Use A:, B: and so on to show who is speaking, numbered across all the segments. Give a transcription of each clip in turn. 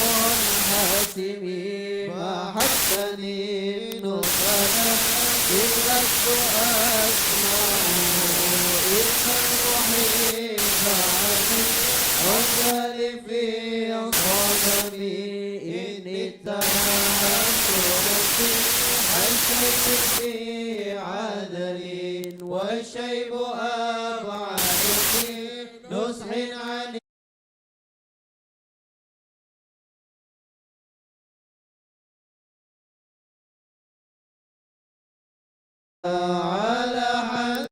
A: منحسم محبني النقلا إلا أسمعه إن الرحيم عني أجل في صدمي إني اتهمت نفسي حسيت في عدل والشيب أبعد في نصح عن على حد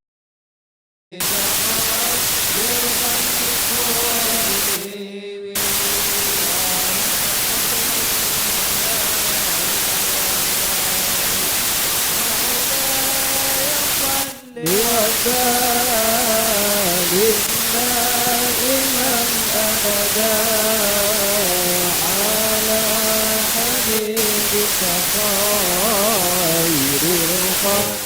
A: وسالم دائما أبدا على حبيبك خير الخلق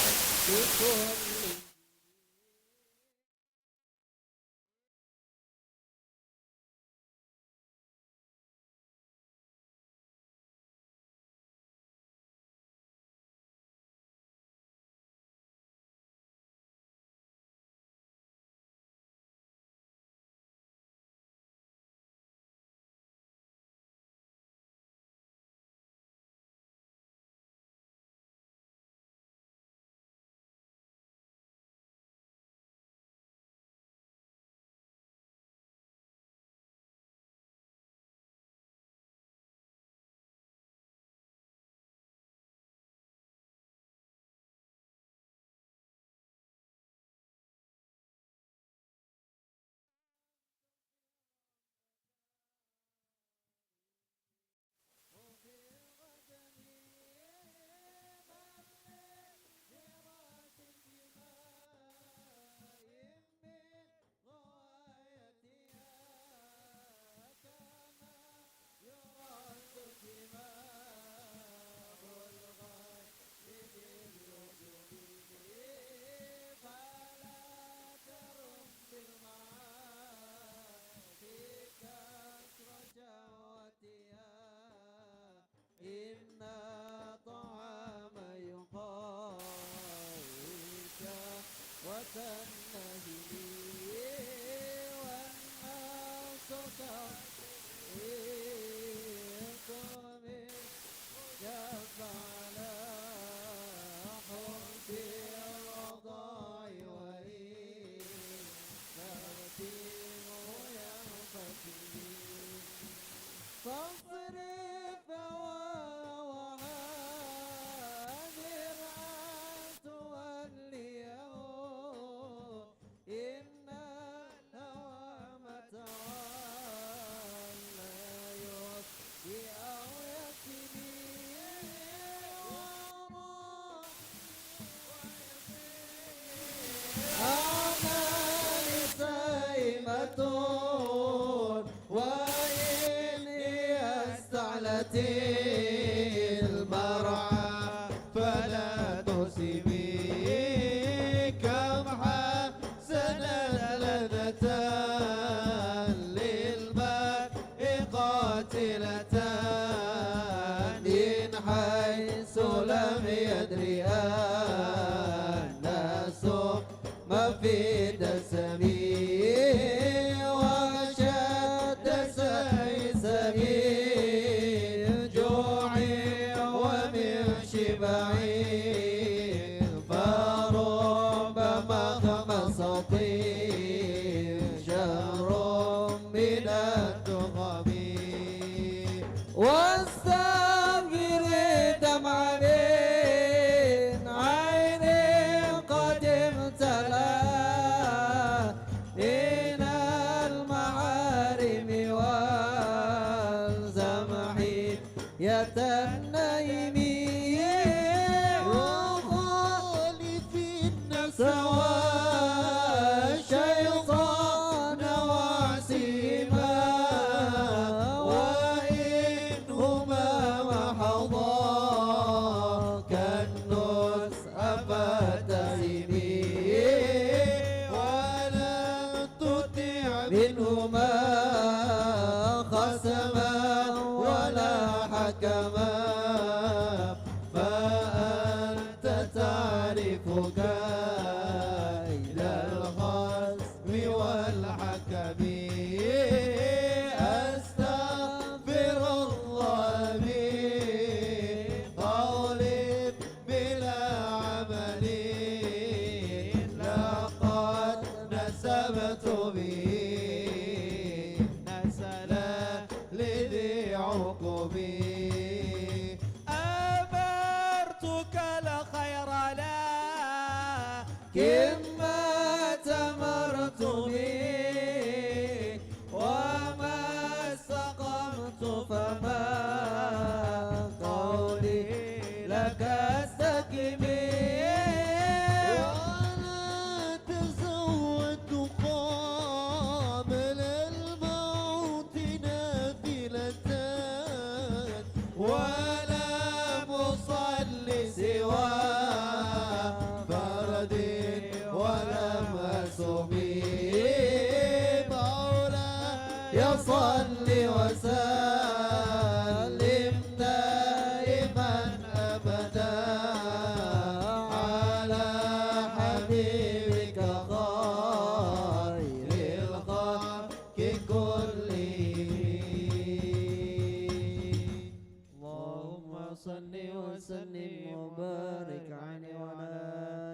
A: إن طعام يقاويك وتنهي والناس تضيق من جف على حب الرضاع وإن تغتيم ينفتي فاصرف وهادر أن توليه إن الهوى متولى يسقي أو يكفي أعمال سيمة المرعى فلا تسمي كم حسنت لذة للمرء قاتلتان إن حيث لم يدري أن السم في دسمي وشد سيسمي فرب مخمصة شهر من الدغم واستغفر دمع من عين قد امتلأ إلى الخصم والحكم أستغفر الله من قول بلا عمل لقد نسبت به نسلا لذي عقبي
B: أمرتك الخير لا
A: كما تمرت به وما استقمت فما قولي لك استكمي وأنا تزودت قبل الموت نافلة ولم أصلي سوى فرد ولم أصبي مولاي صل وسلم دائما أبدا على حبيبك خير الخلق كلهم اللهم صل وسلم وبارك عليه وعلى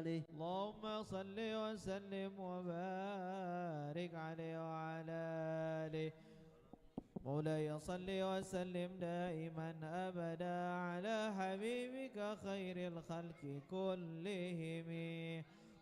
A: آله
B: اللهم صل وسلم وبارك عليه وعلى آله مولاي صل وسلم دائما أبدا على حبيبك خير الخلق كلهم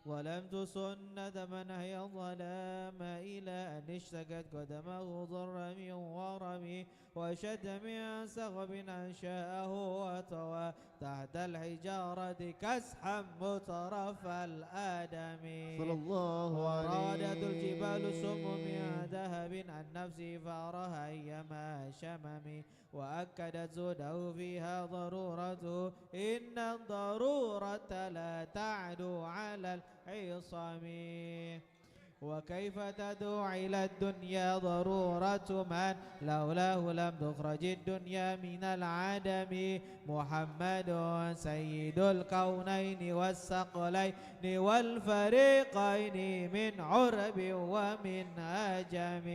B: ظلمت سنة من هي الظلام إلى أن اشتكت قدمه ضر من ورمي وشد من سغب أنشأه وطوى تحت الحجارة كسحا مترف الآدم
A: صلى الله عليه
B: ورادت الجبال سم من ذهب عن نفسي فارها أيما شمم وأكدت زوده فيها ضرورته إن الضرورة لا تعدو على العصام وكيف تدعو إلى الدنيا ضرورة من لولاه لم تخرج الدنيا من العدم محمد سيد الكونين والثقلين والفريقين من عرب ومن أجم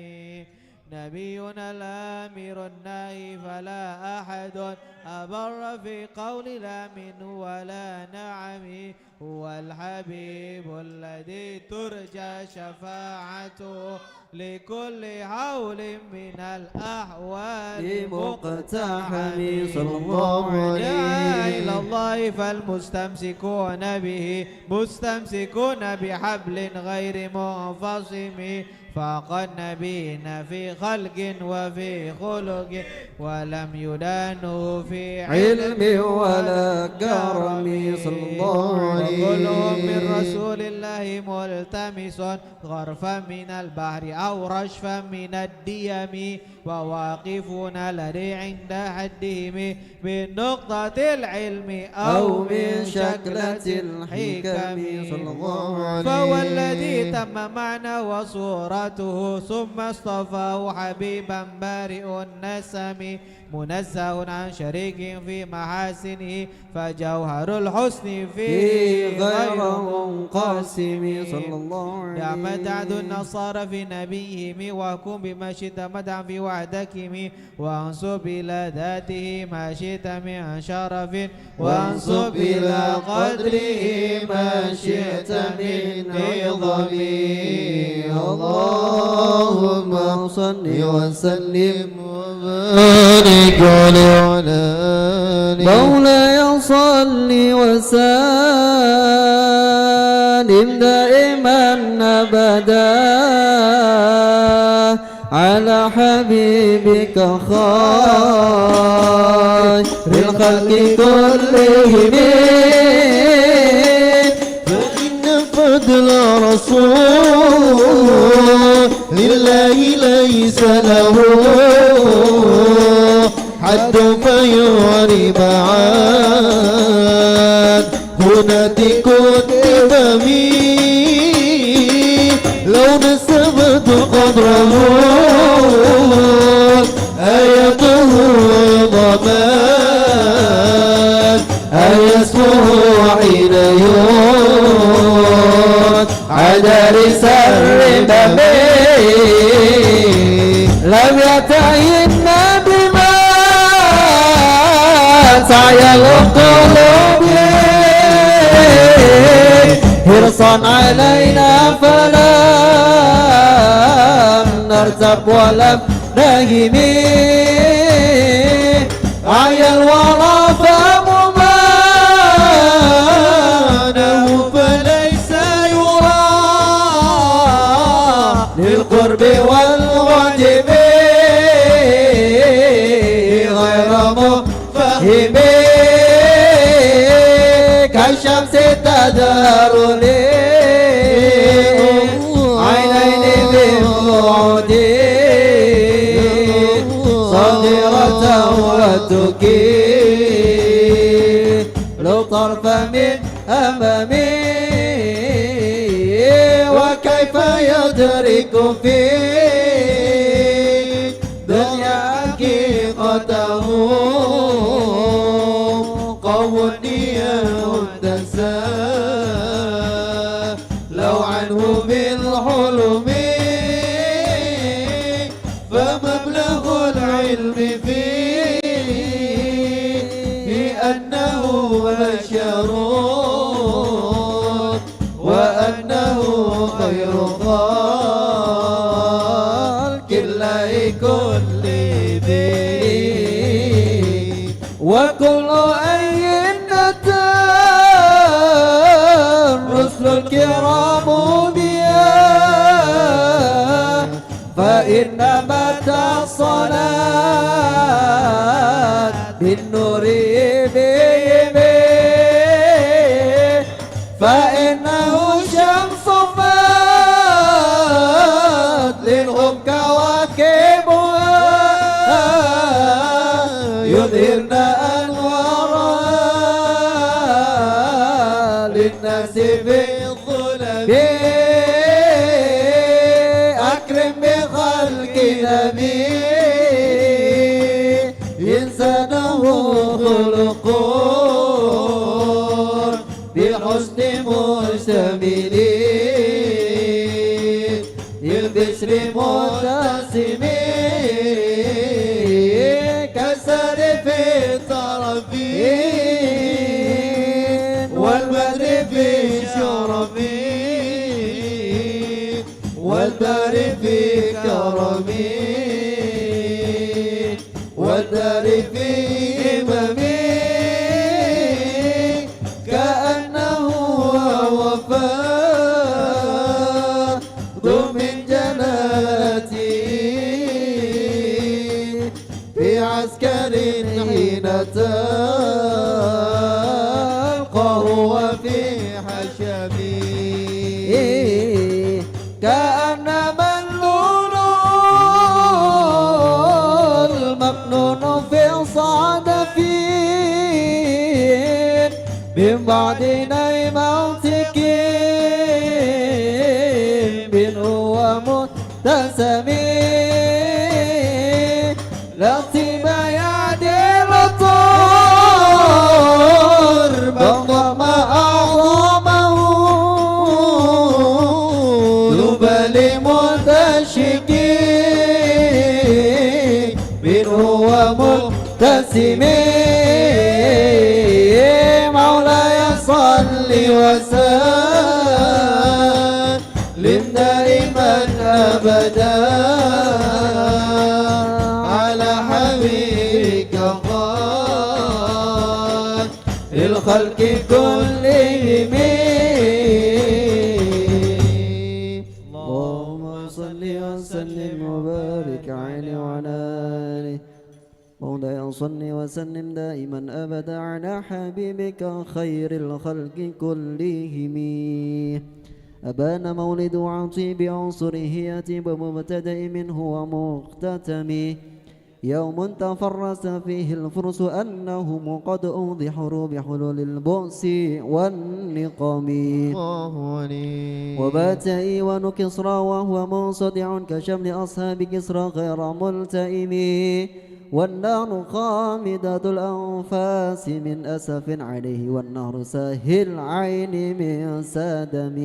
B: نبينا الآمر الناهي فلا أحد أبر في قول لا من ولا نعم هو الحبيب الذي ترجى شفاعته لكل حول من الأحوال
A: مقتحم صلى الله عليه
B: إلى الله فالمستمسكون به مستمسكون بحبل غير منفصم فاق النبيين في خلق وفي خلق ولم يدانوا في
A: علم ولا كرم صلى الله عليه
B: وكلهم من رسول الله ملتمس غرفا من البحر أو رشفا من الديم وواقفون لدي عند حدهم من نقطة العلم أو من شكلة الحكم
A: صلى الله عليه
B: فهو الذي تم معنى وصورته ثم اصطفاه حبيبا بارئ النسم منزه عن شريك في محاسنه فجوهر الحسن فيه غير منقسم
A: صلى الله عليه
B: يا مدعد النصارى في نبيهم وكن بما شئت مدعا في وعدكم وانصب إلى ذاته ما شئت من شرف وانصب إلى قدره ما شئت من عظم
A: اللهم صل وسلم وبارك على مولاي صل وسلم دائما أبدا على حبيبك خير الخلق كلهم فإن فضل رسول لله ليس له حد فيعرب عن هناك كتب لو نسبت قدره آيته ضمان أيسمه حين يوم dari seribami lam yata'inna bima sayal qulubi hirsan alaina falam nartab walam nahimi ayal wala famumanahu falaysa yura lilqurbi wal wajibi ghayra mufahimi kashamsi tadaruli aynayni bimu'udi صغيرة وتكي لو طرف من أمامي وكيف يدرك في دنيا حقيقته قوني يهدسا لو عنه بالحلم فمبلغ العلم فيه أنه بشر وأنه خير خلق الله كل ذي وكل أي أتى الرسل الكرام بها فإنما الصلاة بالنور بهم فإنه شمس فضل هم كواكبها يظهرن أنوارها للناس في الظلم أكرم بخلق نبي إنسانه خلق بحسن مشتمل البشر متسم كالسر في الطرف والبدر في شرف والدار في كرمي والدار في إمامي كأنه وفاض من جلالتي في عسكر حين تلقاه وفي حشمي كأنما اللؤلؤ المكنون في صدفين من بعد نيمتك منه ومتسم لا اغتبى يعدل طار بضم أعظمه لمتشكي منه ومتسم مولاي صل وسلم دائما أبدا على حبيبك خير الخلق كلهم اللهم صل وسلم وبارك عليه وعلى آله مولاي صل وسلم دائما أبدا على حبيبك خير الخلق كلهم أبان مولد عطيب عنصره يتيب مبتدئ منه ومختتم يوم تفرس فيه الفرس أنهم قد أوضحوا بحلول البؤس والنقم وبات إيوان كسرى وهو منصدع كشمل أصحاب كسرى غير ملتئم والنار خامدة الأنفاس من أسف عليه والنهر ساهل العين من سادم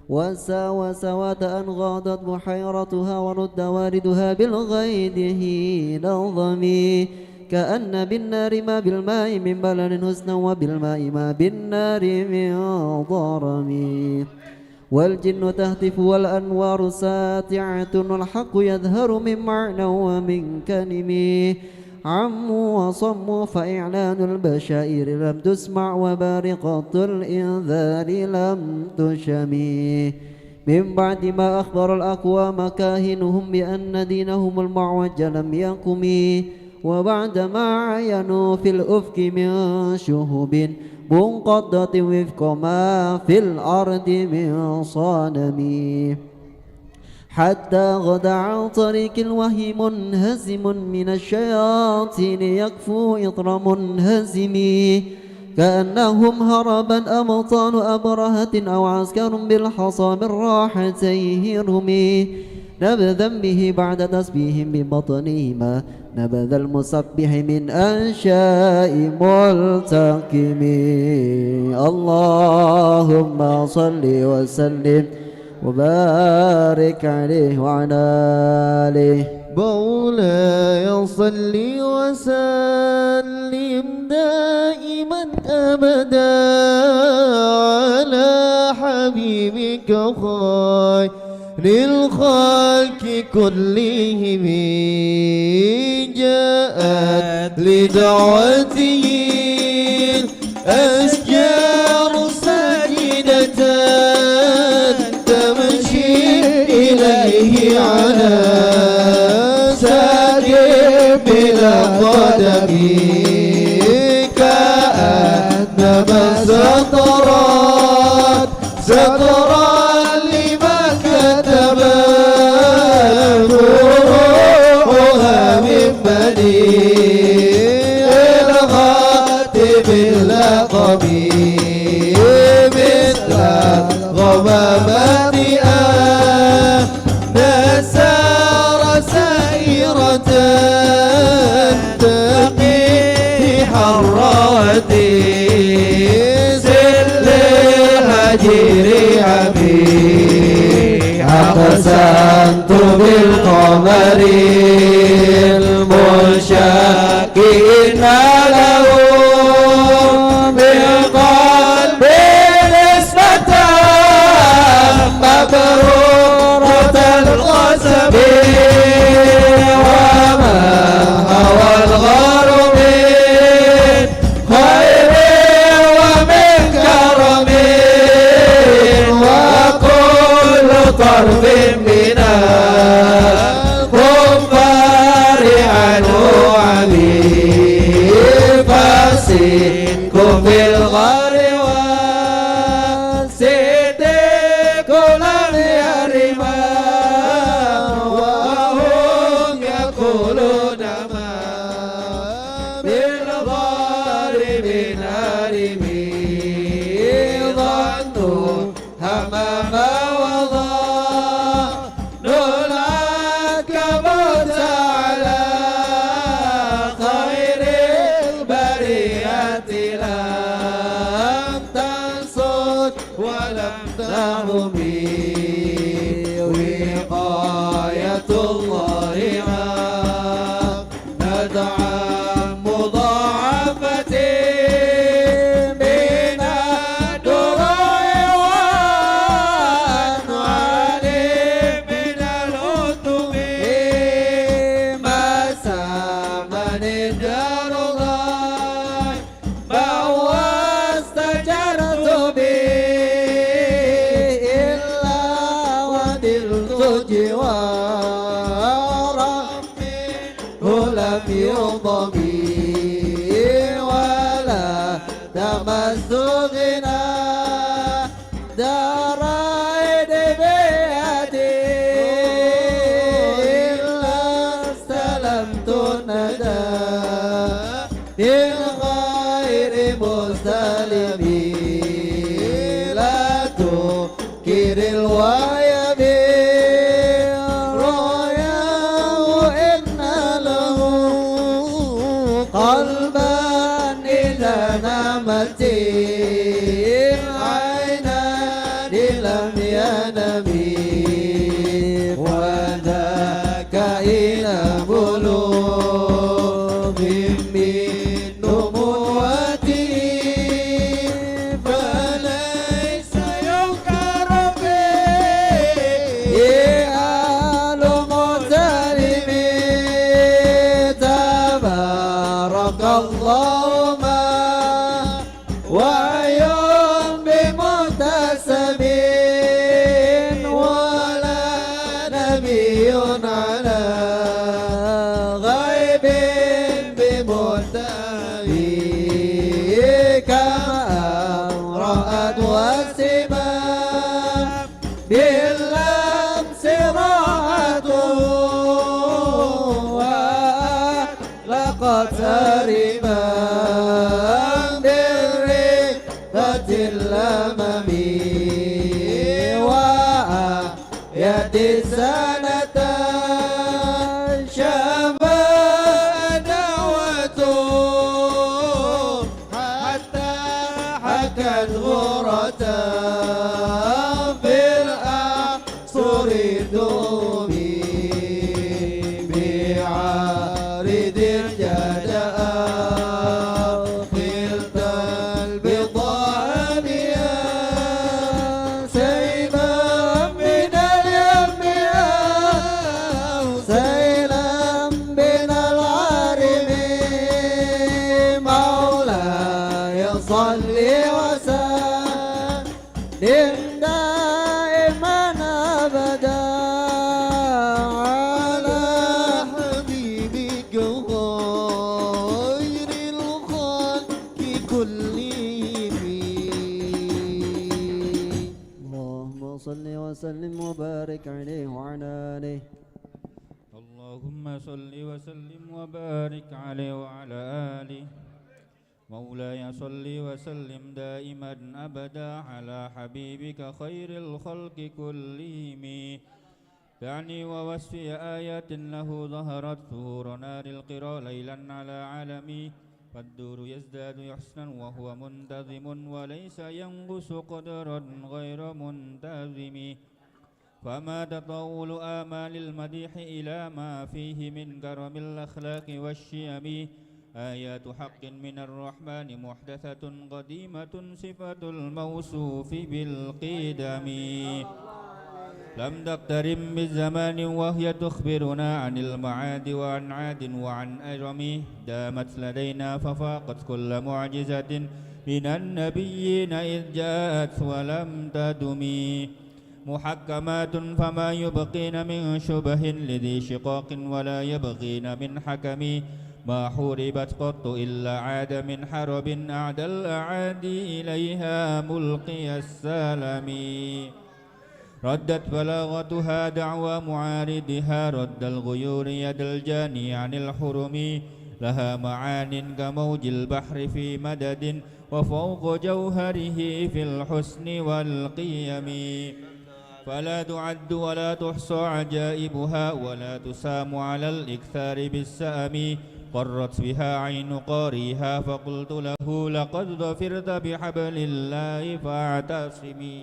A: وساوى سواد أن غاضت بحيرتها ورد واردها بالغيد حين ظمي كأن بالنار ما بالماء من بلل حسنا وبالماء ما بالنار من ضرم والجن تهتف والأنوار ساتعة والحق يظهر من معنى ومن كلم عموا وصموا فإعلان البشائر لم تسمع وبارقة الإنذار لم تشمي من بعد ما أخبر الأقوام كاهنهم بأن دينهم المعوج لم يقم وبعد ما عينوا في الأفق من شهب منقضة وفق ما في الأرض من صنم حتى غدا عن طريق الوهي منهزم من الشياطين يكفو إطر منهزم كأنهم هربا أمطان أبرهة أو عسكر بالحصى من راحتيه رمي نبذا به بعد تسبيح ببطنهما نبذ المسبح من أنشاء ملتقم اللهم صل وسلم وبارك عليه وعلى آله
C: مولاي صل وسلم دائما أبدا على حبيبك خير للخلق كلهم جاءت لدعوته الأشجار ساجدة تمشي إليه على ساق بلا قدم كأنما سطرت سطرا لما كتبت روحها من بني الخاتم اللقب مثل غمامات نسار سائرة تقي حراتي سل الهجير عبي أقسمت بالقمر المنشق إن له بقلب نسبة مبرورة القسم وما هوى الغرب خير ومن كرم وكل طرف من الكفار عنه عمي فاسدكم في الغار وسيدكم لم يرما وهم يقولون ما بالغار من هرمي ظنوا همما وظنوا العنكبوت على خير البرية لم تنصت ولم تهمي وقاية الله ما ندعى مضاعفة من الدروع والأنوال من الأتم ما سامن الجار ضاي ما هو استجرت به إلا ودلت جوارا منه لم يضمي ولا تمس غنى دار عين بيدي إلا استلمت الندى من غير مستلمي لا تنكر الويم رؤياه إن له قلبا إذا نامت عينان لم ينمي وذاك إلى بلوغ من نبوته فليس ينكر به آل مغترب تبارك الله ما وعي بمكتسب ولا نبي على غيب بمرتبي كما رأت والسماء باللمس راحته وأطلقت سربا بالرفة الأمم وآية السنة شابا دعوته حتى حكت غرة في الأقصر دومي بعارض الجداء خلت البضاعة سيلا من اليم أو سيلا من العارم مولاي صل وسلم دائما أبدا على حبيبك خير الخلق كلهم اللهم صل وسلم وبارك عليه وعلى آله
D: اللهم صل وسلم وبارك عليه وعلى آله مولاي صل وسلم دائما أبدا على حبيبك خير الخلق كلهم يعني ووصف آيات له ظهرت ظهور نار القرى ليلا على عالمي فالدور يزداد حسنا وهو منتظم وليس ينقص قدرا غير منتظم فما تطول آمال المديح إلى ما فيه من كرم الأخلاق والشيم آيات حق من الرحمن محدثة قديمة صفة الموصوف بالقدم لم تقترب بالزمان وهي تخبرنا عن المعاد وعن عاد وعن أجرم دامت لدينا ففاقت كل معجزة من النبيين إذ جاءت ولم تدم محكمات فما يبقين من شبه لذي شقاق ولا يبغين من حكم ما حوربت قط إلا عاد من حرب أعدى الأعادي إليها ملقي السلام ردت بلاغتها دعوى معاردها رد الغيور يد الجاني عن الحرم لها معان كموج البحر في مدد وفوق جوهره في الحسن والقيم فلا تعد ولا تحصى عجائبها ولا تسام على الإكثار بالسأم قرت بها عين قاريها فقلت له لقد ظفرت بحبل الله فاعتصمي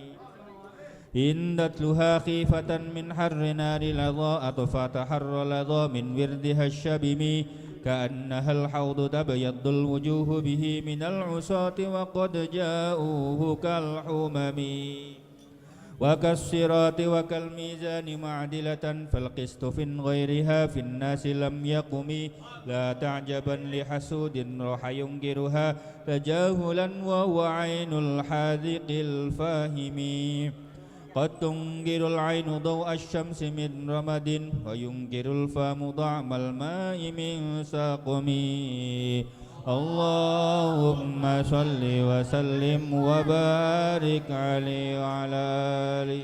D: إن تتلها خيفة من حر نار لظى أطفأت حر لظى من وردها الشبم كأنها الحوض تبيض الوجوه به من العصاة وقد جاءوه كالحمم وكالصراط وكالميزان معدلة فالقسط في غيرها في الناس لم يقم لا تعجبا لحسود راح ينكرها تجاهلا وهو عين الحاذق الفاهم قد تنكر العين ضوء الشمس من رمد وينكر الفم طعم الماء من سقم اللهم صل وسلم وبارك عليه وعلى آله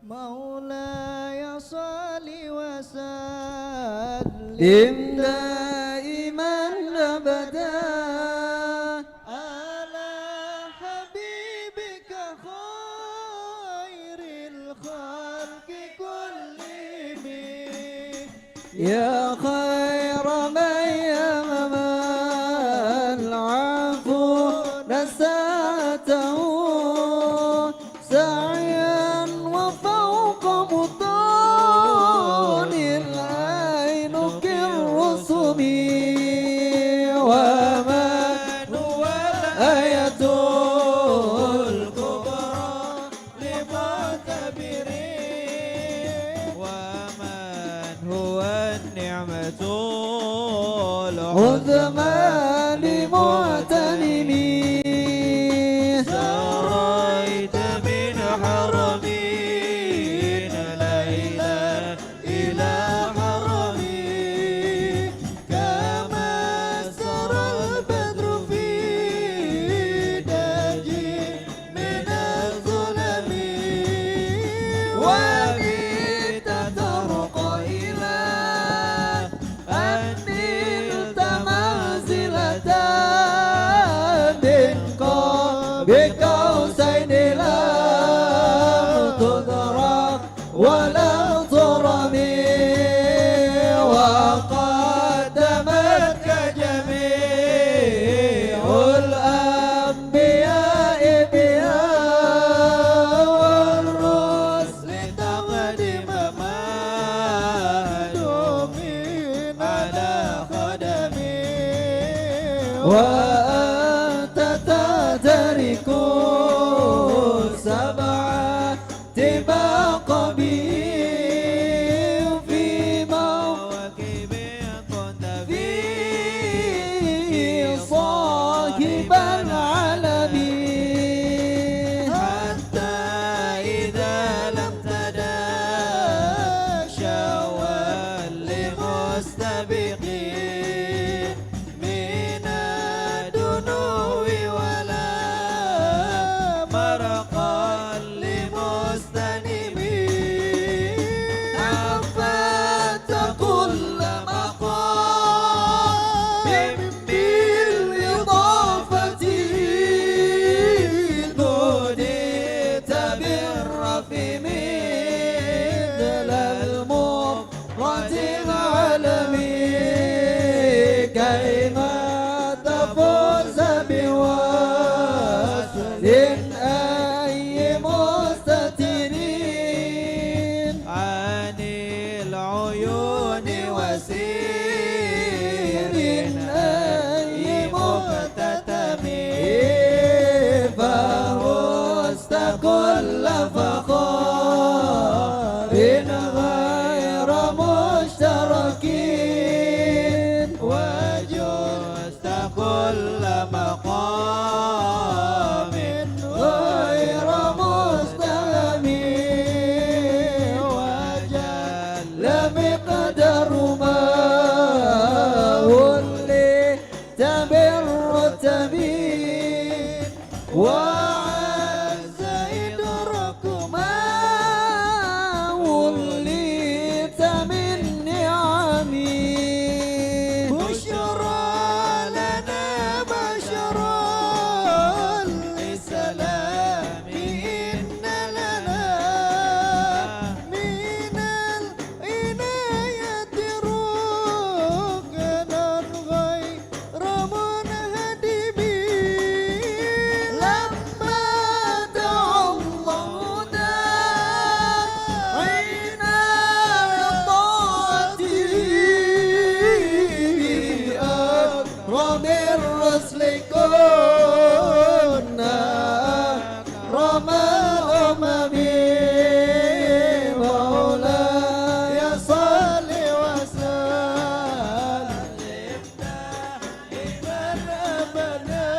C: مولاي صل وسلم دائما أبدا على حبيبك خير الخلق كلهم يا خير من يمم العفو نساته سعيا عثمان معتنمي
B: سريت من حرمين ليلا إلى حرمي كما سرى البدر في داجي من الظلم وبيت ترقى إلى أن نلت منزلة من بقوسين لم تدرك ولم ترمي وقدمتك جميع الأنبياء بها والرسل تقدم معلومين على خدمي وأنت تدرك السبع طباق بهم في موكب كنت فيه صاحب العالم حتى إذا لم تدع شوى لمستبقين من الدنو ولا مرقا لمستنبين عفت كل مقام بالإضافة نوديت بالرفع مثل المفرد العالمي كيما تفوز بوصل أي مستترين عن العيون وسير أي مختتم فوزت كل فخار غير مشتركين وجزت كل مقام غير مستلم وجل مقدر ما وليت بالرتب وعز إدراك ما وليت من نعمي بشرى لنا بشرى للسلام إن لنا من العناية ركنا غير منهدم لما دعا الله داعينا لطاعته أكرم الرسل كنا أكرم الأمم مولاي صل وسلم دائما أبدا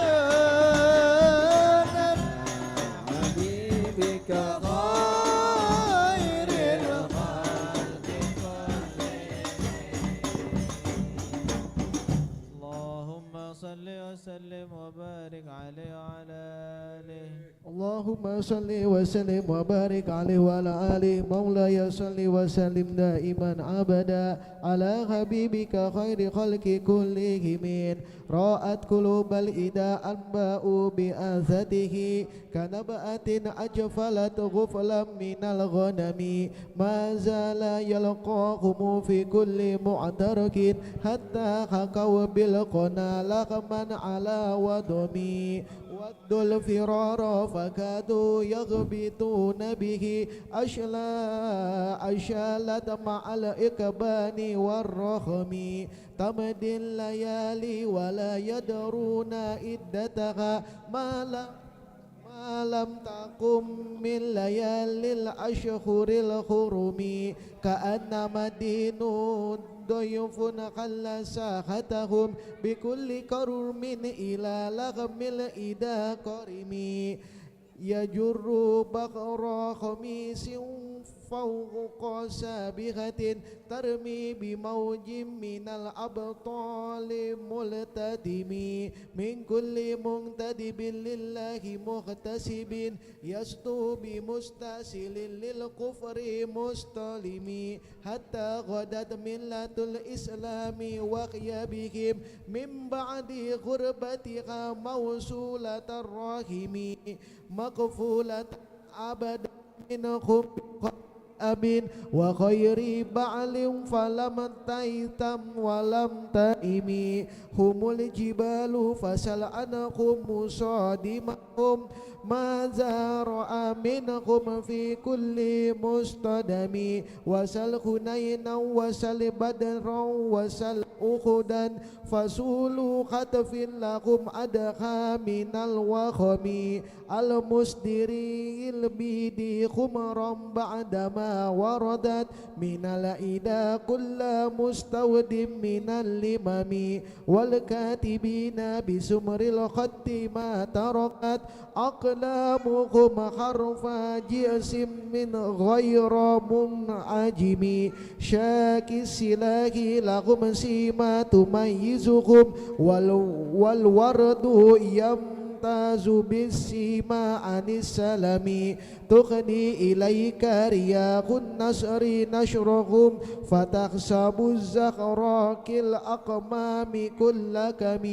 B: حبيبك خير الخلق اللهم صل وسلم وبارك عليه وعلى آله
C: اللهم صل وسلم وبارك عليه وعلى آله مولاي صل وسلم دائما أبدا على حبيبك خير خلق كلهم رأت قلوب الإداء أنباء بأذته كنبأة أجفلت غفلا من الغنم ما زال يلقاهم في كل معترك حتى حكوا بالقنا لغما على ودمي ودوا الفرار فكادوا يغبطون به أشالت مع الإكبان والرخم تمضي الليالي ولا يدرون عدتها ما لم تقم من ليالي الأشهر الحرم كأنما الدين ضيف خل ساحتهم بكل كرم إلى لغم الإدا كرم يجر بقر خميس فوق سابغة ترمي بموج من الأبطال ملتدم من كل منتدب لله مغتسب يسطو بمستسل للكفر مستلم حتى غدت ملة الإسلام وهي بهم من بعد غربتها موصولة الرحم مقفولة أبدا منهم أبين وخير بعل فلم تيتم ولم تئمي هم الجبال فسل عنهم مصادمهم ما زارع منهم في كل مستدم وسل خنينا وسل بدرا وسل أخدا فسولوا خطف لهم أدخى من الوخم المسدري البيد خمرا بعدما وردت من الإدا كل مستود من اللمم والكاتبين بسمر الخط ما تركت أقلامهم حرف جسم من غير منعجم شاك السلاح لهم سيما تميزهم والورد يمتاز بالسيما عن السلام تغني إليك رياح النصر نشرهم فتخسب الزخراء كالأقمام كل كم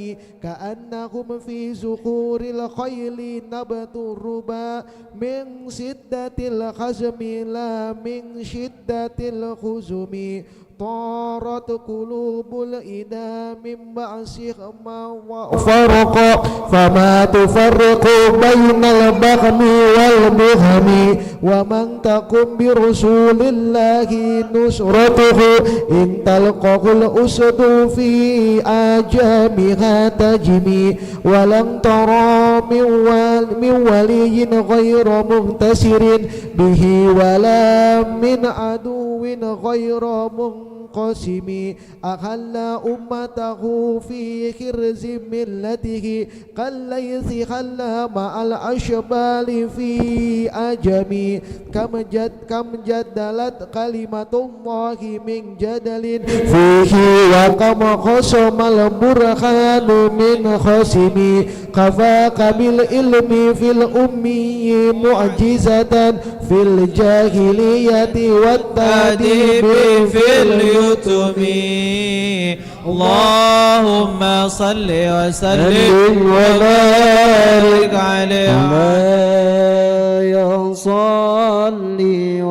C: كأنهم في زخور الخيل نبت الربا من شدة الخزم لا من شدة الخزم طارت قلوب الإدا من بعثهما وفرق فما تفرق بين البغم والبهم ومن تقم برسول الله نصرته إن تلقه الأسد في آجامها تجمي ولن ترى من ولي غير مغتسر به ولا من عدو غير منقسم أخل أمته في خرز ملته كالليث خلى مع الأشبال في أجم كم جدلت كلمة الله من جدل فيه وكم خصم البرهان من خصم كفاك بالعلم في الأمي معجزة في الجاهلية والتأديب في اليتم
B: اللهم صل وسلم وبارك عليه
A: يا صلي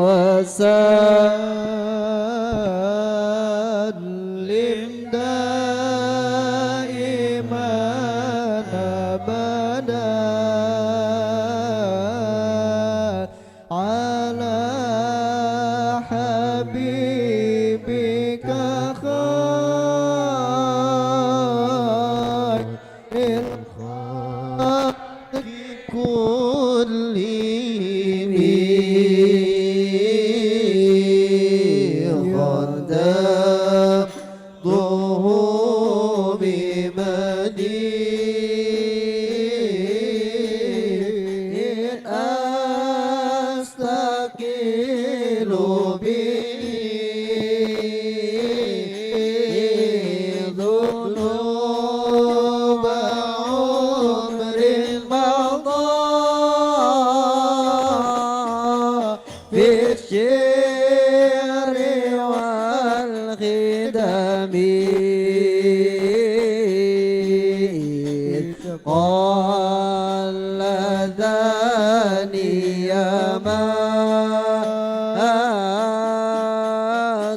A: وسلم دائما أبدا على حبيبك خير الخلق كلهم غداته بمدين أستقيل به ذنوب عمر مضى في الشعر والخدم قال ذاني ما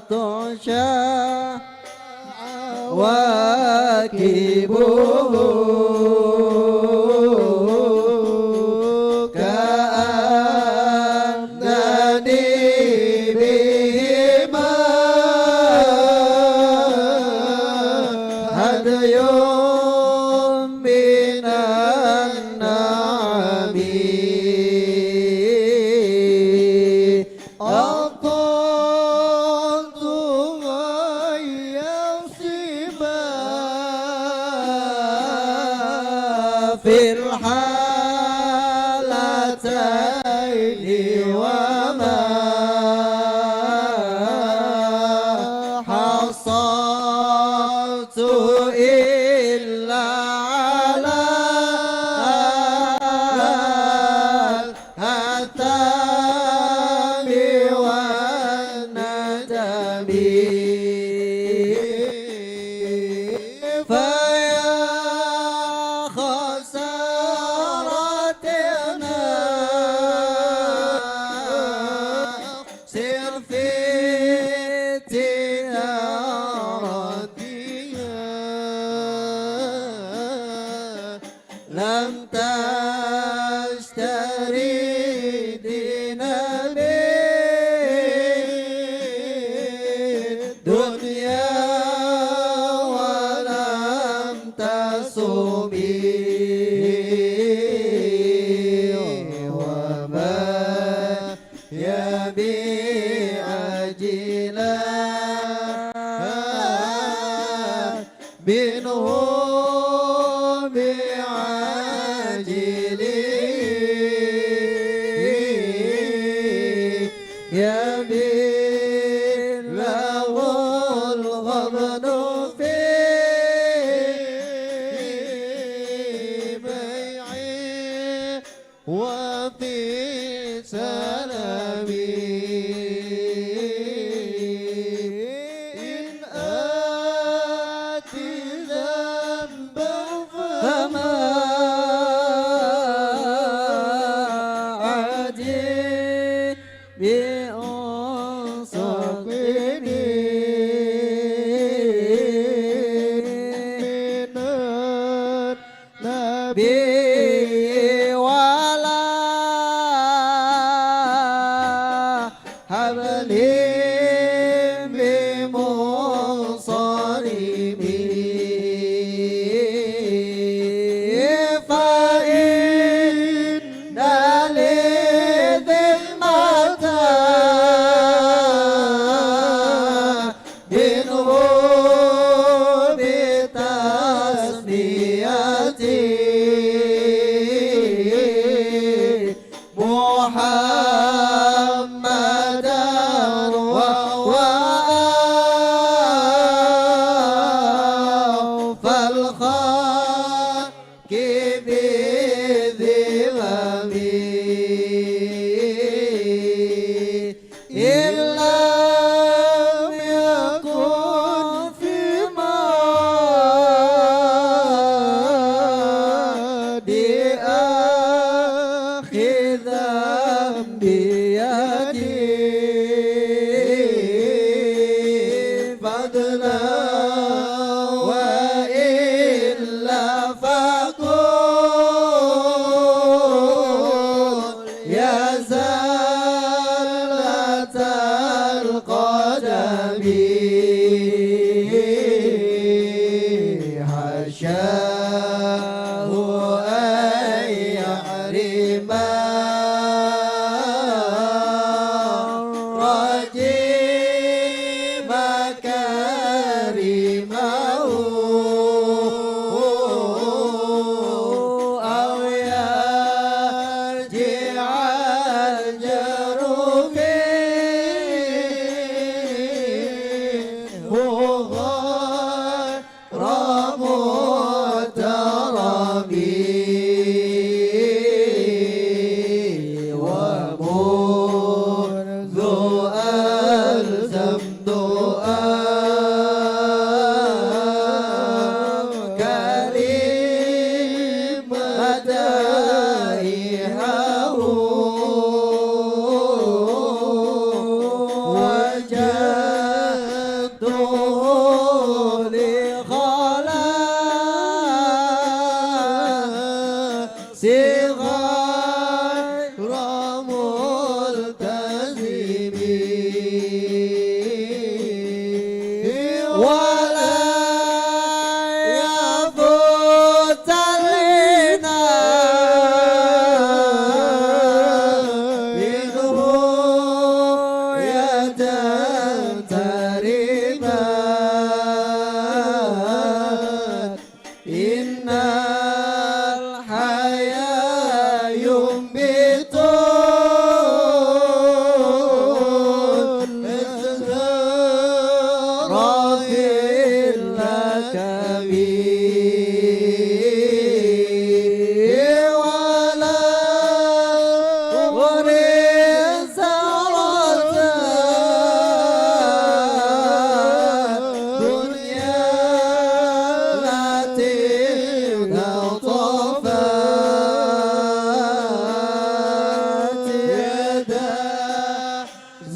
A: تشاء واكبه كأنني بهما هدي من النعم سر في تجارتها لم تشتري دينا بالدنيا ولم تصومي وما يبيع منه بعاجل يبين له الغبن في بيعه وفي سلامه فما عادي بأنصقني من النبي ولا حبل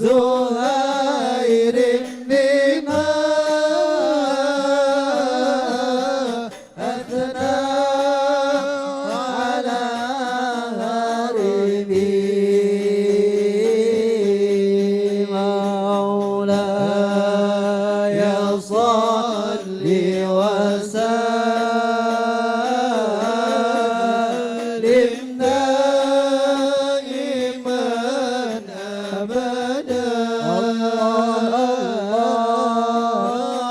A: زهير بما أثنى على هاربي مولاي صل وسلم دائما أبدا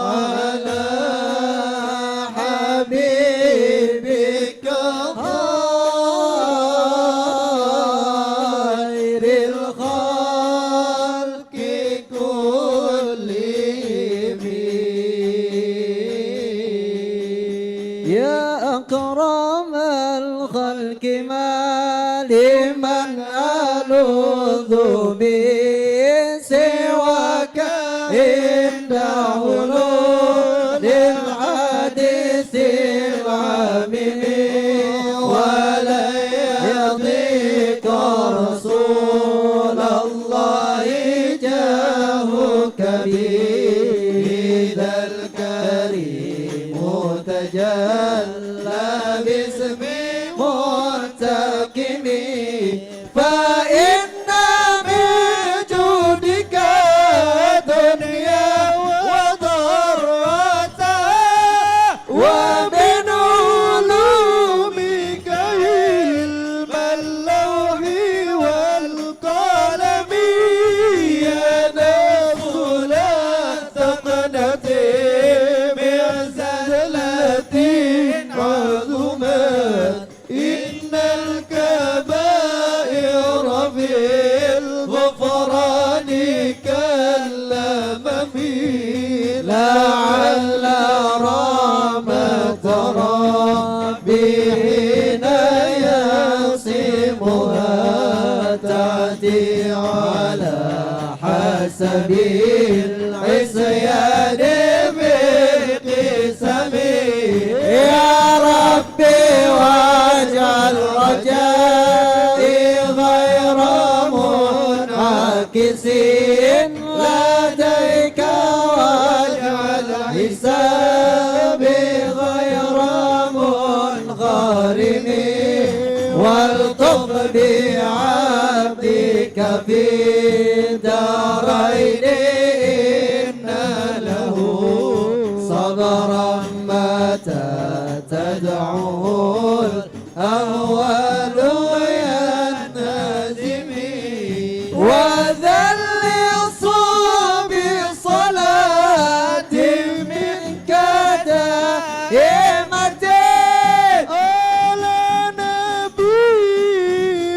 A: على حبيبك خير الخلق كلهم يا أكرم الخلق ما لمن ألوذ به سواك عند حلول الحديث العامل ولا يضيق رسول الله جاهك به ذا الكريم تجلى باسم منتقم فإن من جودك دنيا وضرتها ومن علومك علم اللوح والقلم يا نفس لا تقنطي من زلة عظمت إن الكبائر في الغفران كالأمم لعل رحمة ربي حين يصمها تأتي على حسب العصيان بالقسم يا ربي واجعل رجائي غير منعكس لديك واجعل حسابي غير منغرم والطف بعبدك في دارين إن له صبرا متى تدعو الأهوال ينهزم وذل صوب صلاة منك دائمة على نبي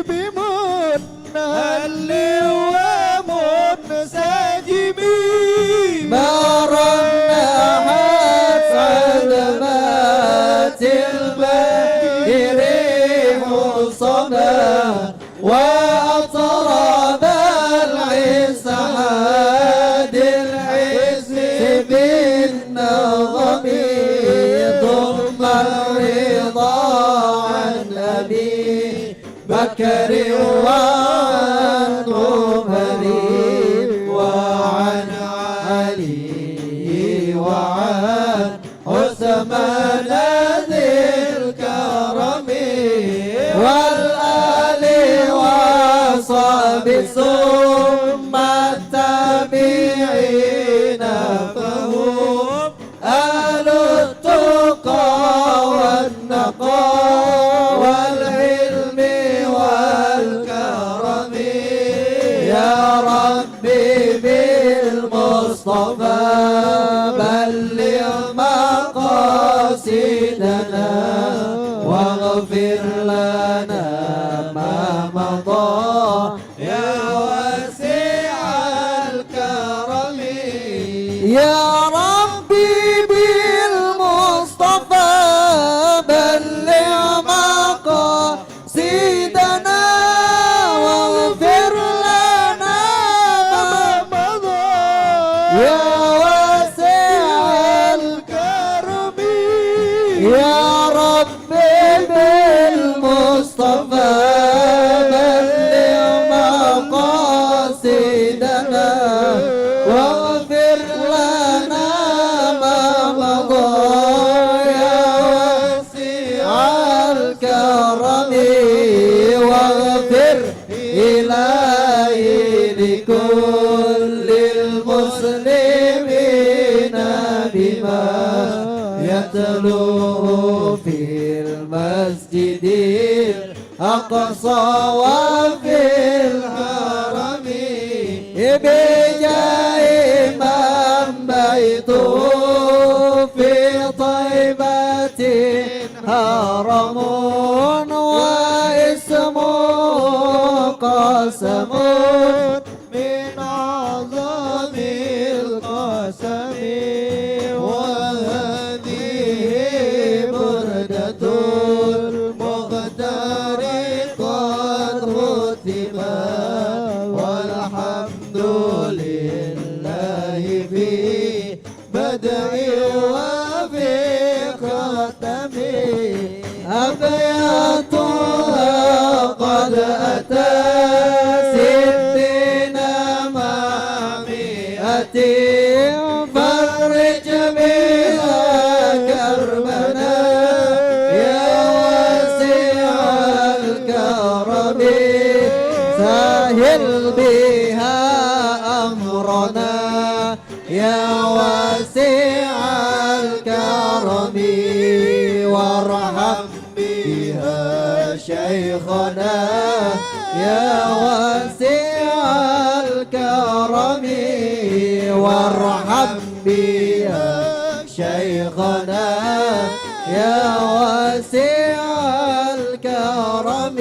A: بمنهل ومنسجم ما رنحت علامات البدر مصبا وأطرب العساد العز بالنظم ضم الرضا عن أبي بكر وعن عمر وعن علي وعن عثمان ذي الكرم والآل وصحب ثم التابعين فهم أهل التقى والنقاء والعلم والكرم يا ربي بالمصطفى بلغ مقاصدنا واغفر لنا ما مضى يا واسع الكرم يا ربي بالمصطفى بلغ مقاصدنا واغفر لنا ما مضى يا واسع الكرم يا ربي بالمصطفى بلغ مقاصدنا نتلوه في المسجد الأقصى وفي الحرم بجاه من بيته في طيبة هرم واسمه قاسم من أعظم القسم وهذه بردة المختار قد ختمت والحمد لله في بدء وفي ختم أبياتها قد أتى ستين مع مئة فرج بها كربنا يا واسع الكرم سهل بها أمرنا يا واسع الكرم وارحم بها شيخنا يا واسع الكرم وارحم بها شيخنا يا واسع الكرم.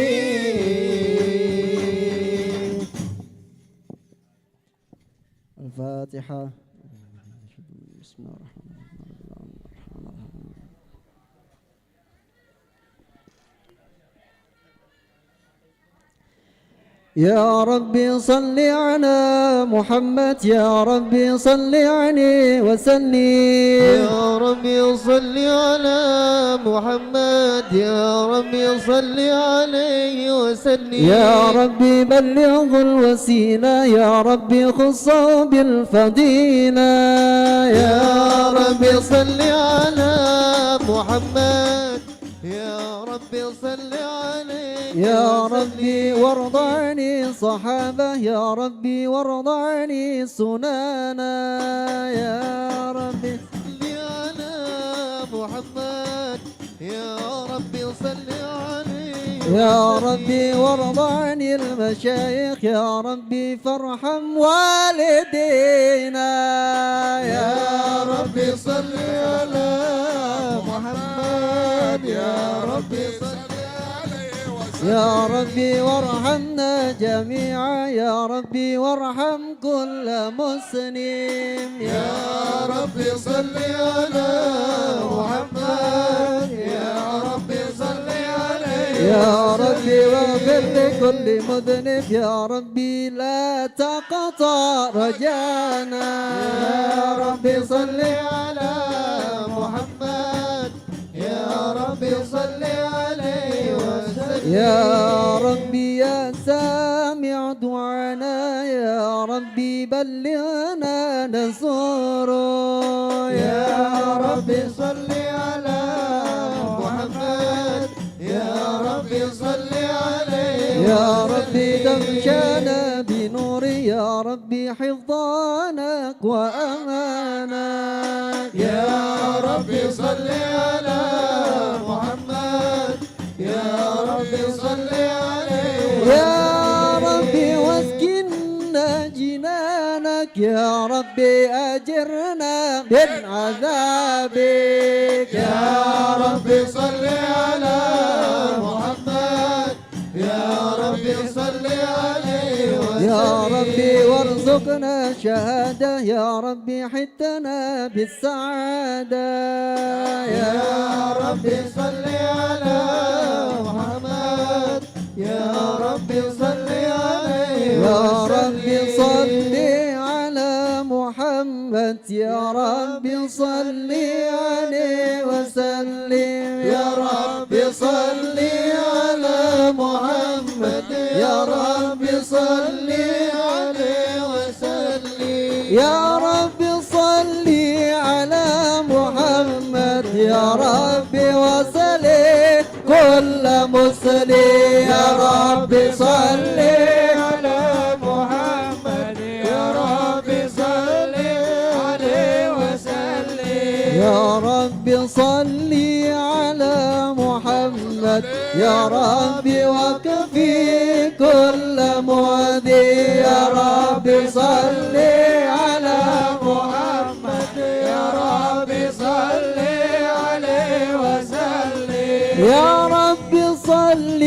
A: الفاتحة. بسم الله الرحمن الرحيم. يا ربي صل على محمد يا ربي صل عليه وسلم
E: يا ربي صل على محمد يا ربي صل عليه وسلم
A: يا ربي بلغ الوسيلة يا ربي خصه بالفضيلة
E: يا ربي صل على محمد يا ربي صل عليه
A: يا ربي وارض عن الصحابة يا ربي وارض عن سنانا يا ربي
E: صل على محمد يا ربي صل عليه
A: يا ربي وارض عن المشايخ يا ربي فارحم والدينا
E: يا ربي صل على محمد يا ربي صل
A: يا ربي وارحمنا جميعا يا ربي وارحم كل مسلم
E: يا ربي صل على محمد يا ربي صل عليه
A: يا ربي واغفر لكل مذنب يا ربي لا تقطع رجانا
E: يا ربي صل على محمد يا ربي صل عليه وسلم
A: يا ربي يا سامع دعانا يا ربي بلغنا نزوره
E: يا ربي صل على محمد يا ربي صل عليه
A: يا ربي دمشانا بنور يا ربي حفظانك وأمانك
E: يا ربي صل على محمد يا ربي صل عليه
A: يا ربي واسكننا جنانك يا ربي أجرنا من عذابك
E: يا ربي صل على محمد يا ربي صل عليه وسلم
A: يا ربي وارزقنا شهادة يا ربي حتنا بالسعادة
E: يا ربي صل على محمد يا ربي صل عليه
A: يا ربي صل على محمد يا ربي صل عليه وسلم
E: يا ربي صل على محمد يا ربي صل عليه وسلم
A: يا ربي صل على محمد يا ربي وسلم كل مسلم يا ربي صل
E: على محمد يا ربي صل عليه وسلم
A: يا ربي رب صل على محمد يا ربي وكفي كل مؤذي يا رب صل على محمد يا رب صل عليه وسلم يا رب صل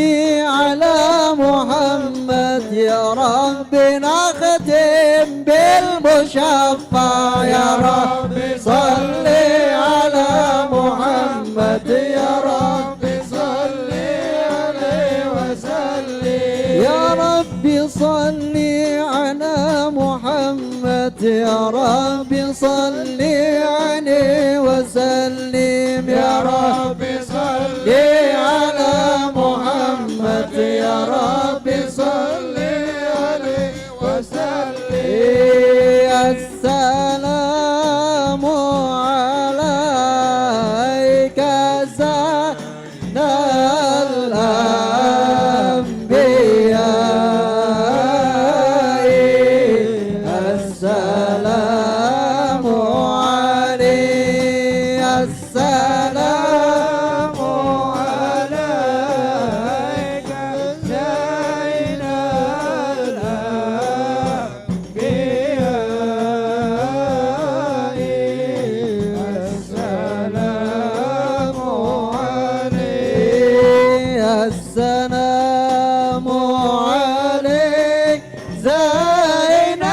A: على محمد يا رب نختم بالمشفع يا رب صل على محمد يا رب صل عليه وسلم يا رب صل على محمد يا رب صل عليه وسلم يا رب صل على محمد يا رب صل عليه وسلم السلام عليك زين الأنبياء السلام عليك السلام عليك زين السلام عليك زين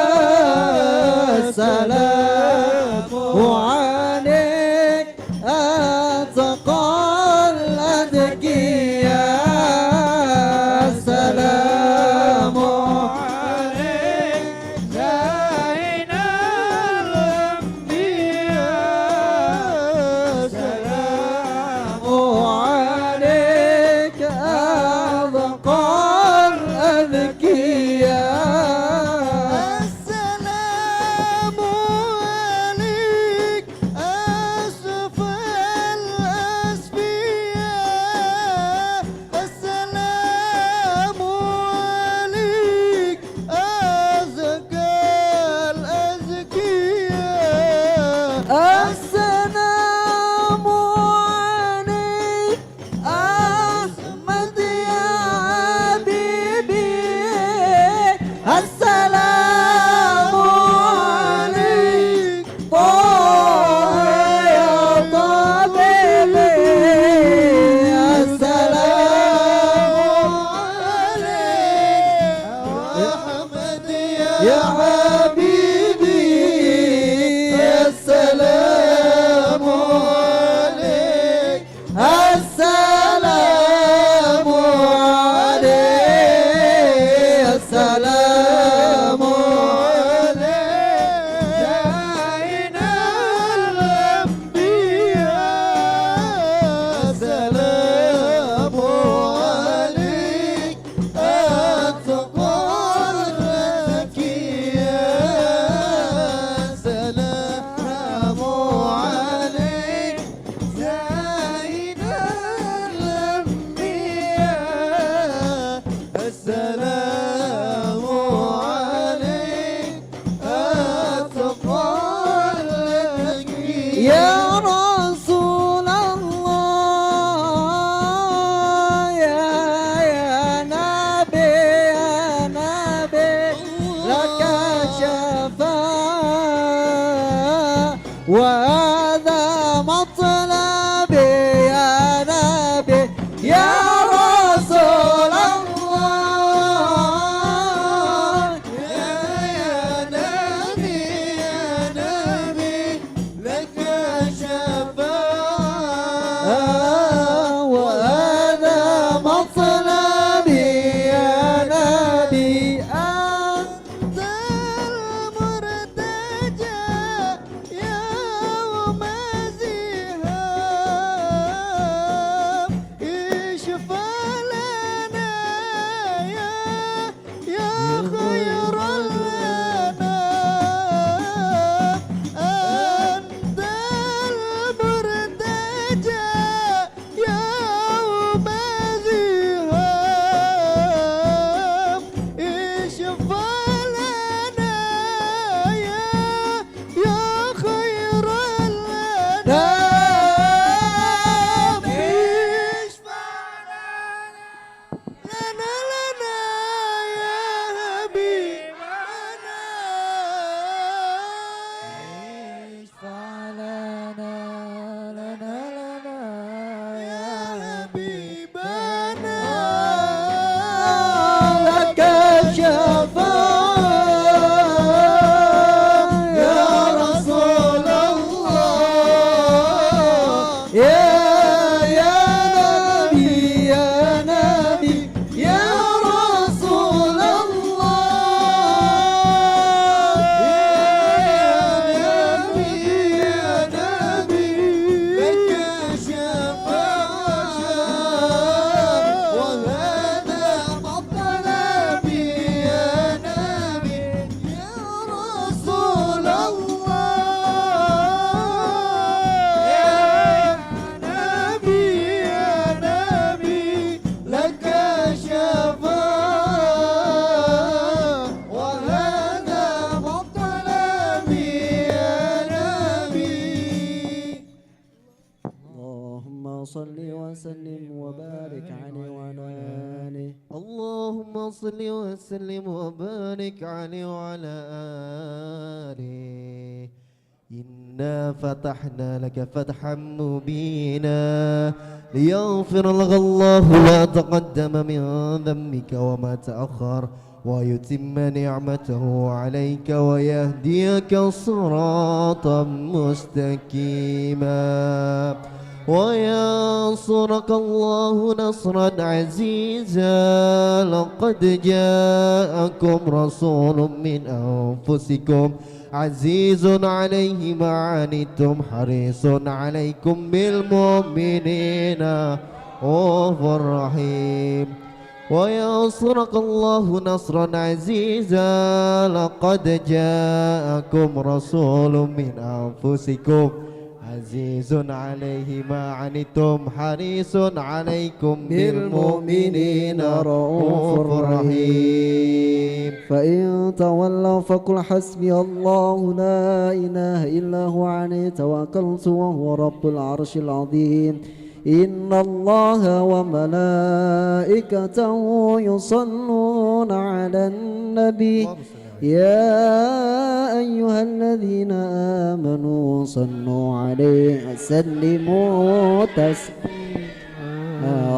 A: الأنبياء السلام عليك أتقى الأذكياء السلام عليك زين الأنبياء السلام عليك أبقى الأذكياء السلام عليك أشفى الأسفياء السلام عليك أزكى الأزكياء السلام عليك أحمد يا حبيبي السلام عليك طه يا طبيبي السلام عليك أحمد يا حبيبي السلام عليك السلام عليك السلام عليك زين الأنبياء السلام عليك أتقى الأذكياء السلام عليك زين الأنبياء السلام صل وسلم وبارك عليه وعلى آله.
E: اللهم صل وسلم وبارك عليه وعلى آله. إنا فتحنا لك فتحا مبينا ليغفر لك الله ما تقدم من ذنبك وما تأخر ويتم نعمته عليك ويهديك صراطا مستقيما وينصرك الله نصرا عزيزا. لقد جاءكم رسول من أنفسكم عزيز عليه ما عنتم حريص عليكم بالمؤمنين رؤوف رحيم. وينصرك الله نصرا عزيزا. لقد جاءكم رسول من أنفسكم عزيز عليه ما عنتم حريص عليكم بالمؤمنين رؤوف رحيم.
A: فإن تولوا فقل حسبي الله لا إله إلا هو عليه توكلت وهو رب العرش العظيم. إن الله وملائكته يصلون على النبي يا أيها الذين آمنوا صلوا عليه وسلموا تسليما.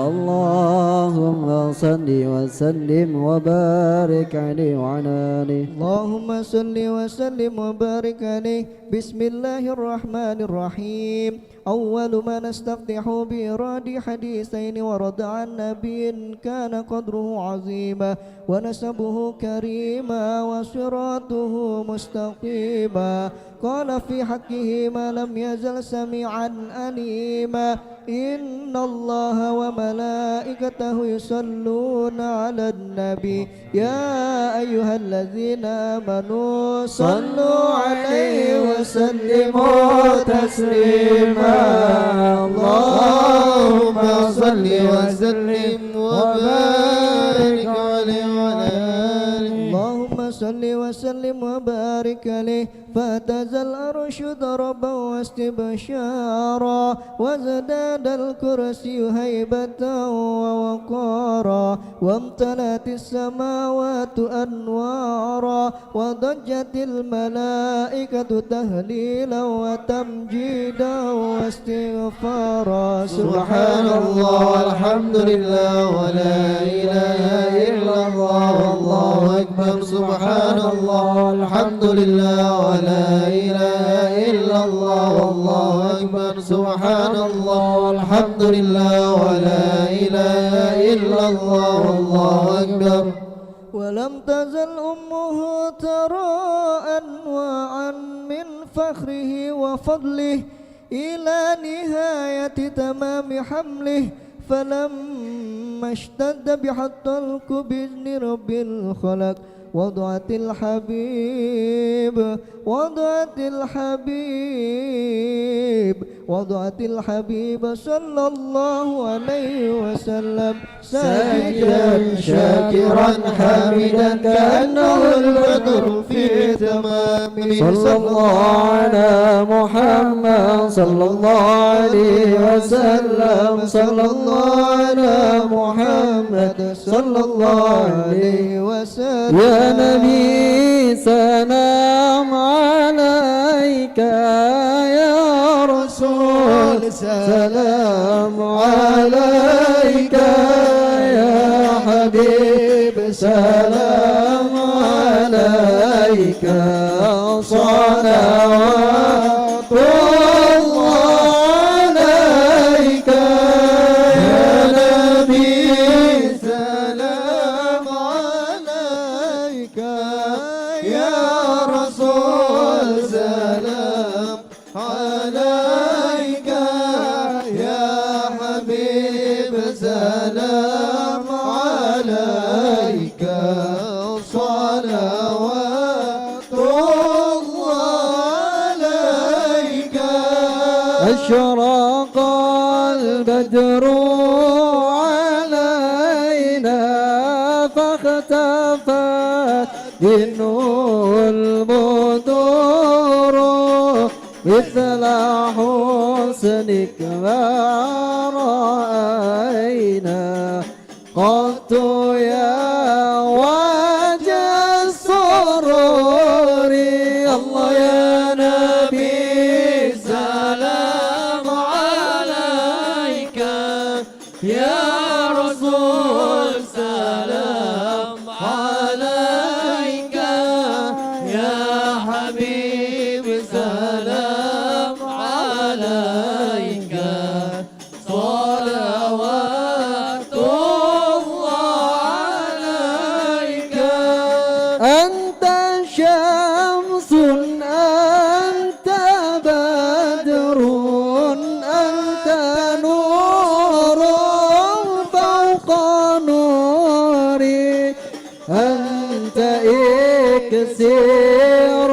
A: اللهم صل وسلم وبارك عليه وعلى آله.
E: اللهم صل وسلم وبارك عليه. بسم الله الرحمن الرحيم. أول ما نستفتح بإيراد حديثين ورد عن نبي كان قدره عظيما ونسبه كريما وصراطه مستقيما. قال في حقه ما لم يزل سميعا أليما. إن الله وملائكته يصلون على النبي يا أيها الذين آمنوا صلوا عليه وسلموا تسليما. اللهم صل وسلم وبارك عليه وعلى آله. اللهم صل وسلم وبارك عليه. فاهتز العرش ضربا واستبشارا وازداد الكرسي هيبة ووقارا وامتلأت السماوات أنوارا وضجت الملائكة تهليلا وتمجيدا واستغفارا. سبحان الله والحمد لله ولا إله إلا الله والله أكبر. سبحان الله والحمد لله ولا إله إلا الله والله أكبر. سبحان الله والحمد لله ولا إله إلا الله والله أكبر. ولم تزل أمه ترى أنواعا من فخره وفضله إلى نهاية تمام حمله. فلما اشتد بها الطلق بإذن رب الخلق وضعت الحبيب صلى الله عليه وسلم ساجدا شاكرا حامدا كأنه البدر في تمامه.
A: صلى الله على محمد صلى الله عليه وسلم. صلى الله على محمد صلى الله عليه وسلم. يا نبي سلام عليك يا رسول سلام عليك يا حبيب سلام عليك صلوات الله عليك يا نبي سلام عليك يا رسول سلام عليك يا حبيب سلام عليك صلوات الله عليك. أشرق البدر علينا فاختفت منه البدور مثل حسن حسنك ما رأينا قط يا وجه السرور الله يا نبي سلام عليك يا رسول سلام عليك يا حبيب سلام عليك صلوات الله عليك أنت شمس أنت بدر أنت نور فوق نوري أنت إكسير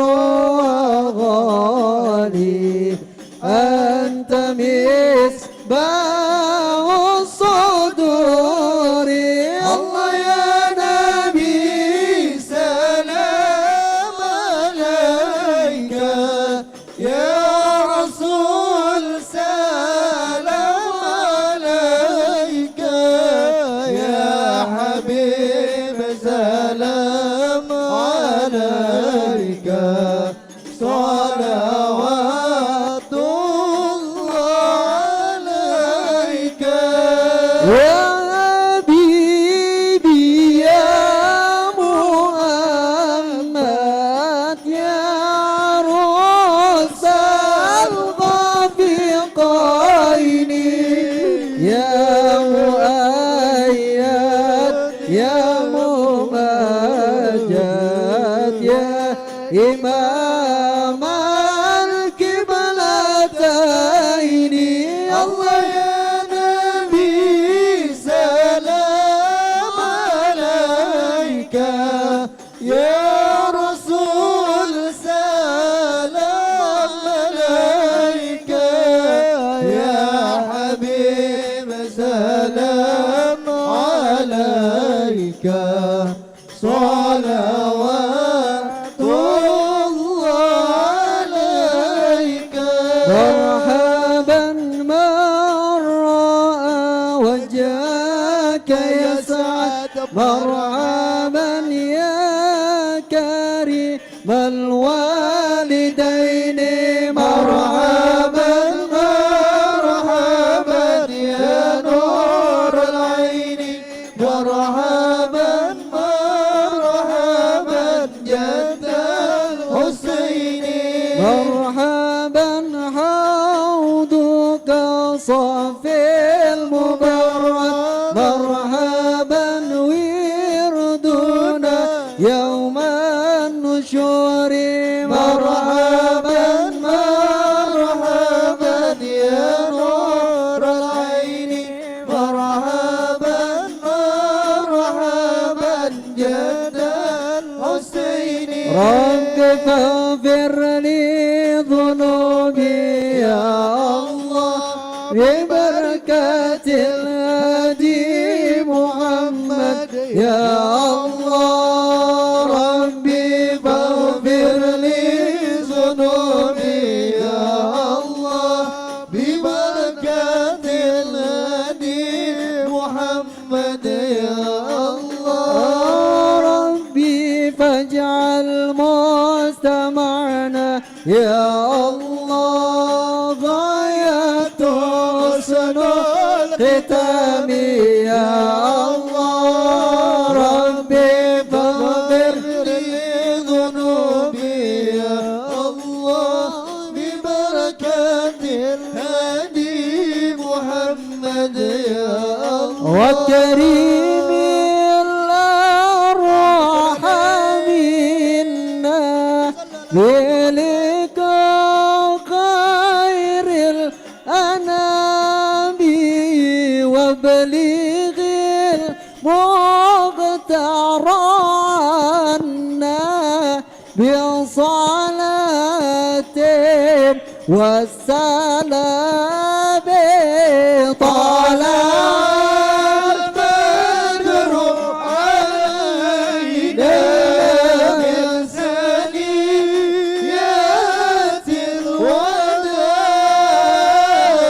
A: وغالي أنت مصباح الصدور الله يا نبي سلام عليك يا رسول سلام عليك يا حبيب سلام عليك صلوات الله عليك يا حبيبي يا محمد يا عروس الغفقين يا مؤيد يا ممجد يا إمام القبلتين الله يا نبي سلام عليك يا رسول سلام عليك يا حبيب سلام عليك صلوات الله عليك مرحبا من رأى وجهك يسعد مرحبا يا كريم الوالدين مرحبا مرحبا يا نور العين مرحبا مرحبا جد الحسين مرحبا حوضك صافي المبرد مرحبا وردنا يوم النشور مرحبا مرحبا يا نور العين مرحبا مرحبا جد الحسين رب فاغفر لي ذنوبي يا الله ببركة الهادي محمد يا الله ربي فاغفر لي ذنوبي يا الله ببركة الهادي محمد يا الله ربي فاجعل مستمعنا يا الله غاية حسن الختام يا الله ربي فاغفر لي ذنوبي يا الله ببركة الهادي محمد يا الله وكريم الأرحام منا بلك خير الأنام وبلغ المختار عنا بصلاة والسلام طلع البدر علينا من ثنيات الوداع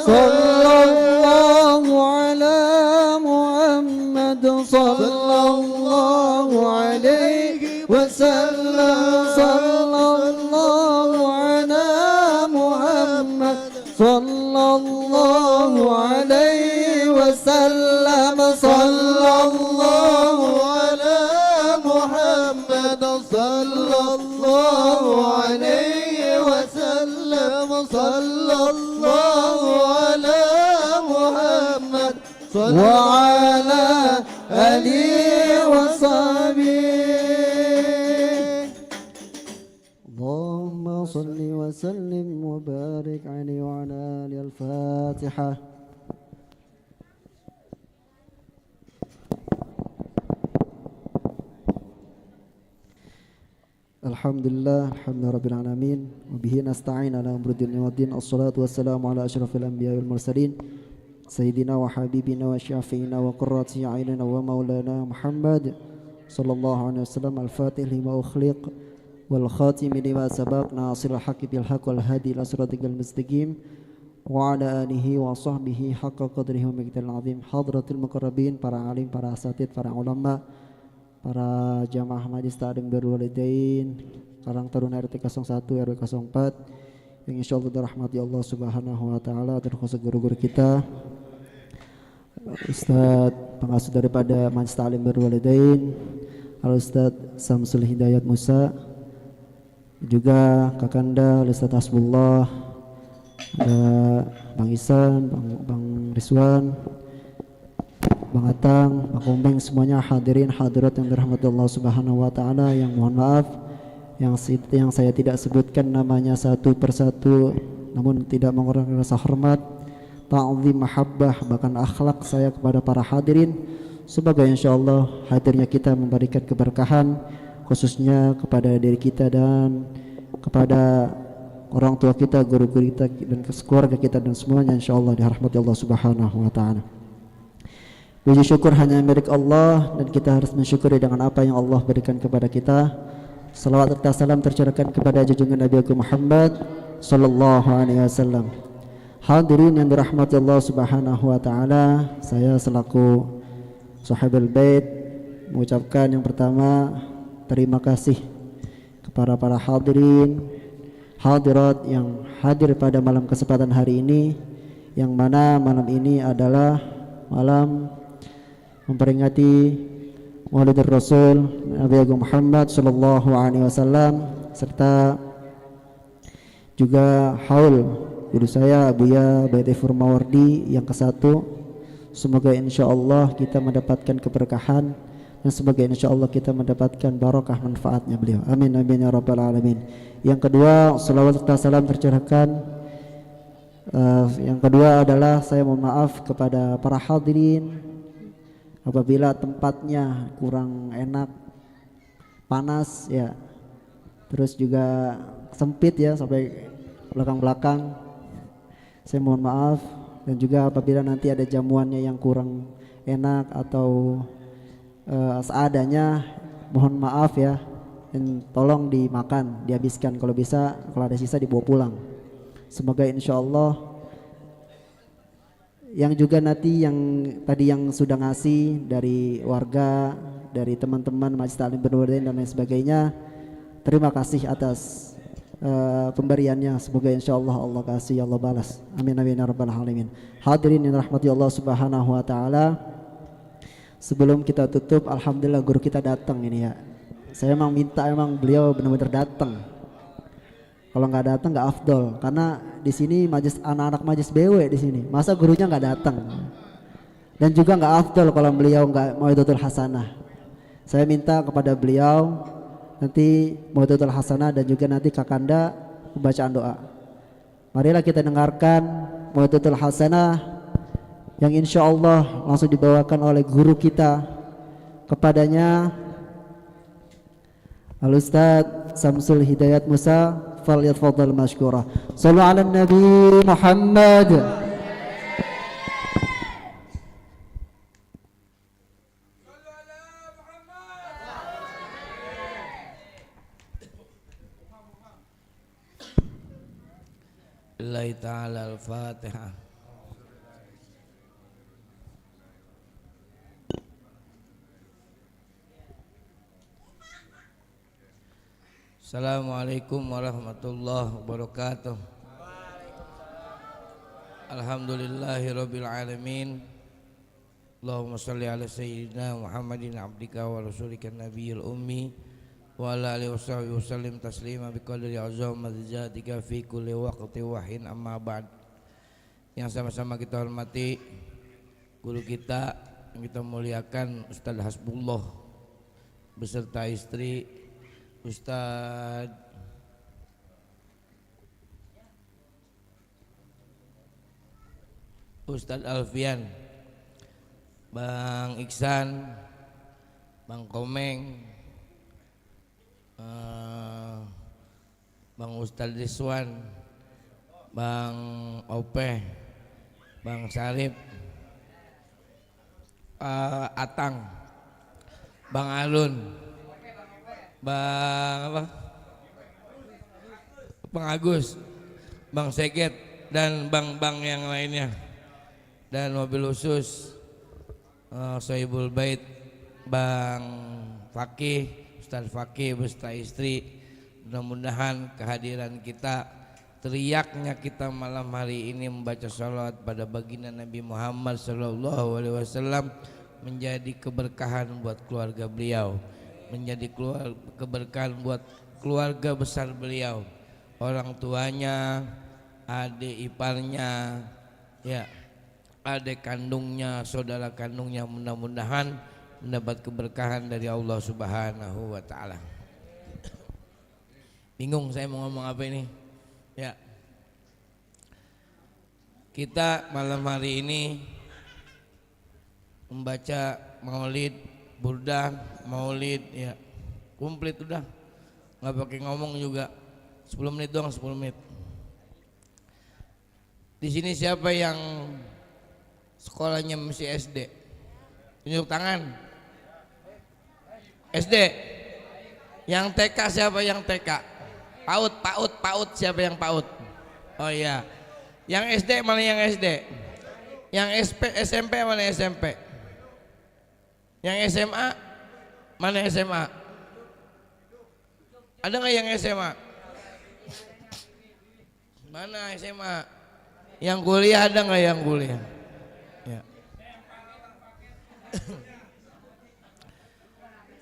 A: sallallahu ala Muhammad sallallahu alaihi wasallam sallallahu ala Muhammad sallallahu alaihi wasallam sallallahu ala Muhammad sallallahu alaihi wasallam sallallahu ala Muhammad wa ala alihi wa sahbihi. Allahumma salli wa sallim wa barik alaihi wa ala alihi. Al-Fatihah. Alhamdulillah, alhamdulillah rabbil alamin, wa bihi nasta'in ala umuri dunya waddin. Assalatu wassalamu ala asyrafil anbiya'i wal mursalin sayyidina wa habibina wa syafi'ina wa qurrati a'yunina wa maulana Muhammad sallallahu alaihi wasallam. Al-Fatih lima ukhliq wal khatim lima sabaq, nasirul haqqi bil haqq wal hadi ila siratikal mustaqim, wa ala alihi wa sahbihi haqqa qadrihi wa miqdaril azim. Hadratul muqarrabin, para alim, para asatid, para ulama, para jamaah majlis ta'lim birrul walidain, Karang Taruna RT 01 RW 04 yang insyaallah dirahmati Allah Subhanahu wa taala, terkhusus guru-guru kita, Ustaz pengasuh daripada majlis ta'lim birrul walidain Al Ustaz Samsul Hidayat Musa, juga Kakanda Al Ustaz Hasbullah, ada Bang Isan, Bang Rizwan, Bang Atang, Bang Kumbeng, semuanya hadirin hadirat yang dirahmati Allah Subhanahu wa taala, yang mohon maaf yang saya tidak sebutkan namanya satu persatu, namun tidak mengurangi rasa hormat, ta'zim, mahabbah, bahkan akhlak saya kepada para hadirin. Semoga insyaallah hadirnya kita memberikan keberkahan khususnya kepada diri kita dan kepada orang tua kita, guru-guru kita dan keluarga kita dan semuanya insyaallah dirahmati Allah Subhanahu wa taala. Puji syukur hanya milik Allah dan kita harus mensyukuri dengan apa yang Allah berikan kepada kita. Salawat serta salam tercurahkan kepada junjungan Nabi Muhammad sallallahu alaihi wasallam. Hadirin yang dirahmati Allah Subhanahu wa taala, saya selaku Sahibul Bait mengucapkan yang pertama terima kasih kepada para hadirin hadirat yang hadir pada malam kesempatan hari ini, yang mana malam ini adalah malam memperingati Maulidur Rasul Nabi Agung Muhammad sallallahu alaihi wasallam, serta juga haul guru saya Buya Baitifur Mawardi yang ke-1. Semoga insyaallah kita mendapatkan keberkahan dan semoga insyaallah kita mendapatkan barokah manfaatnya beliau. Amin amin ya rabbal alamin. Yang kedua, selawat serta salam tercurahkan. Yang kedua adalah saya mohon maaf kepada para hadirin apabila tempatnya kurang enak, panas ya, terus juga sempit ya sampai belakang-belakang. Saya mohon maaf, dan juga apabila nanti ada jamuannya yang kurang enak atau seadanya, mohon maaf ya, dan tolong dimakan, dihabiskan, kalau bisa, kalau ada sisa dibawa pulang. Semoga insyaallah yang juga nanti yang tadi yang sudah ngasih dari warga, dari teman-teman Majlis Ta'lim Birrul Walidain dan lain sebagainya, terima kasih atas pemberiannya. Semoga insyaallah Allah kasih, Allah balas. Amin amin ya rabbal alamin. Hadirin yang rahmati Allah Subhanahu wa taala, sebelum kita tutup, alhamdulillah guru kita datang ini ya. Saya emang minta beliau benar-benar datang. Kalau nggak datang nggak afdol, karena di sini majlis anak-anak majlis BW di sini, masa gurunya nggak datang. Dan juga nggak afdol kalau beliau nggak Mau'izatul Hasanah. Saya minta kepada beliau nanti Mau'izatul Hasanah dan juga nanti Kakanda pembacaan doa. Marilah kita dengarkan Mau'izatul Hasanah yang insya Allah langsung dibawakan oleh guru kita kepadanya Al Ustaz Samsul Hidayat Musa. Falyatafadhal mashkura. Shallu ala Nabi Muhammad.
F: Lillahi ta'ala al-Fatihah. Assalamualaikum warahmatullahi wabarakatuh. Alhamdulillahirabbil alamin. Allahumma shalli ala sayyidina Muhammadin abdika wa rasulika nabiyil ummi wa ala alihi washabihi wasallim taslima biqadri azamati zatika fi kulli waqti wa hin, amma ba'd. Yang sama-sama kita hormati guru kita yang kita muliakan Ustaz Hasbullah beserta istri Ustaz Alfian, Bang Iksan, Bang Komeng, Bang Ustaz Rizwan, Bang Opeh, Bang Sarip, Atang, Bang Alun, Bang apa? Bang Agus, Bang Seket, dan bang-bang yang lainnya, dan mobil khusus Sohibul Bait, Bang Fakih, Ustaz Fakih beserta istri. Mudah-mudahan kehadiran kita, teriaknya kita malam hari ini membaca salawat pada baginda Nabi Muhammad SAW menjadi keberkahan buat keluarga beliau, menjadi keberkahan buat keluarga besar beliau, orang tuanya, adik iparnya, ya, adik kandungnya, saudara kandungnya, mudah-mudahan mendapat keberkahan dari Allah Subhanahu wa taala. Bingung saya mau ngomong apa ini? Ya. Kita malam hari ini membaca Maulid, burdah, Maulid, ya. Komplit udah. Enggak pakai ngomong juga. 10 menit doang, 10 menit. Di sini siapa yang sekolahnya masih SD? Tunjuk tangan. SD. Yang TK siapa yang TK? PAUD siapa yang PAUD? Oh iya. Yang SD mana yang SD? Yang SMP mana SMP? Yang SMA mana SMA? Ada nggak yang SMA? Mana SMA? Yang kuliah ada nggak yang kuliah? Ya.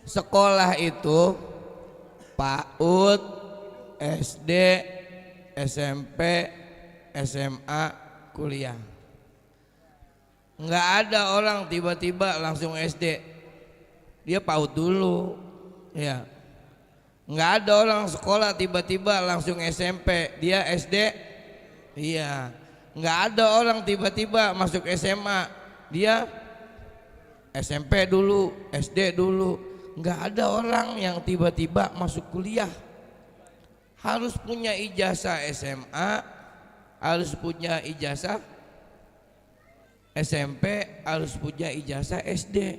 F: Sekolah itu PAUD, SD, SMP, SMA, kuliah. Nggak ada orang tiba-tiba langsung SD, dia PAUD dulu, ya. Nggak ada orang sekolah tiba-tiba langsung SMP, dia SD, iya. Nggak ada orang tiba-tiba masuk SMA, dia SMP dulu, SD dulu. Nggak ada orang yang tiba-tiba masuk kuliah. Harus punya ijazah SMA, harus punya ijazah SMP, harus punya ijazah SD.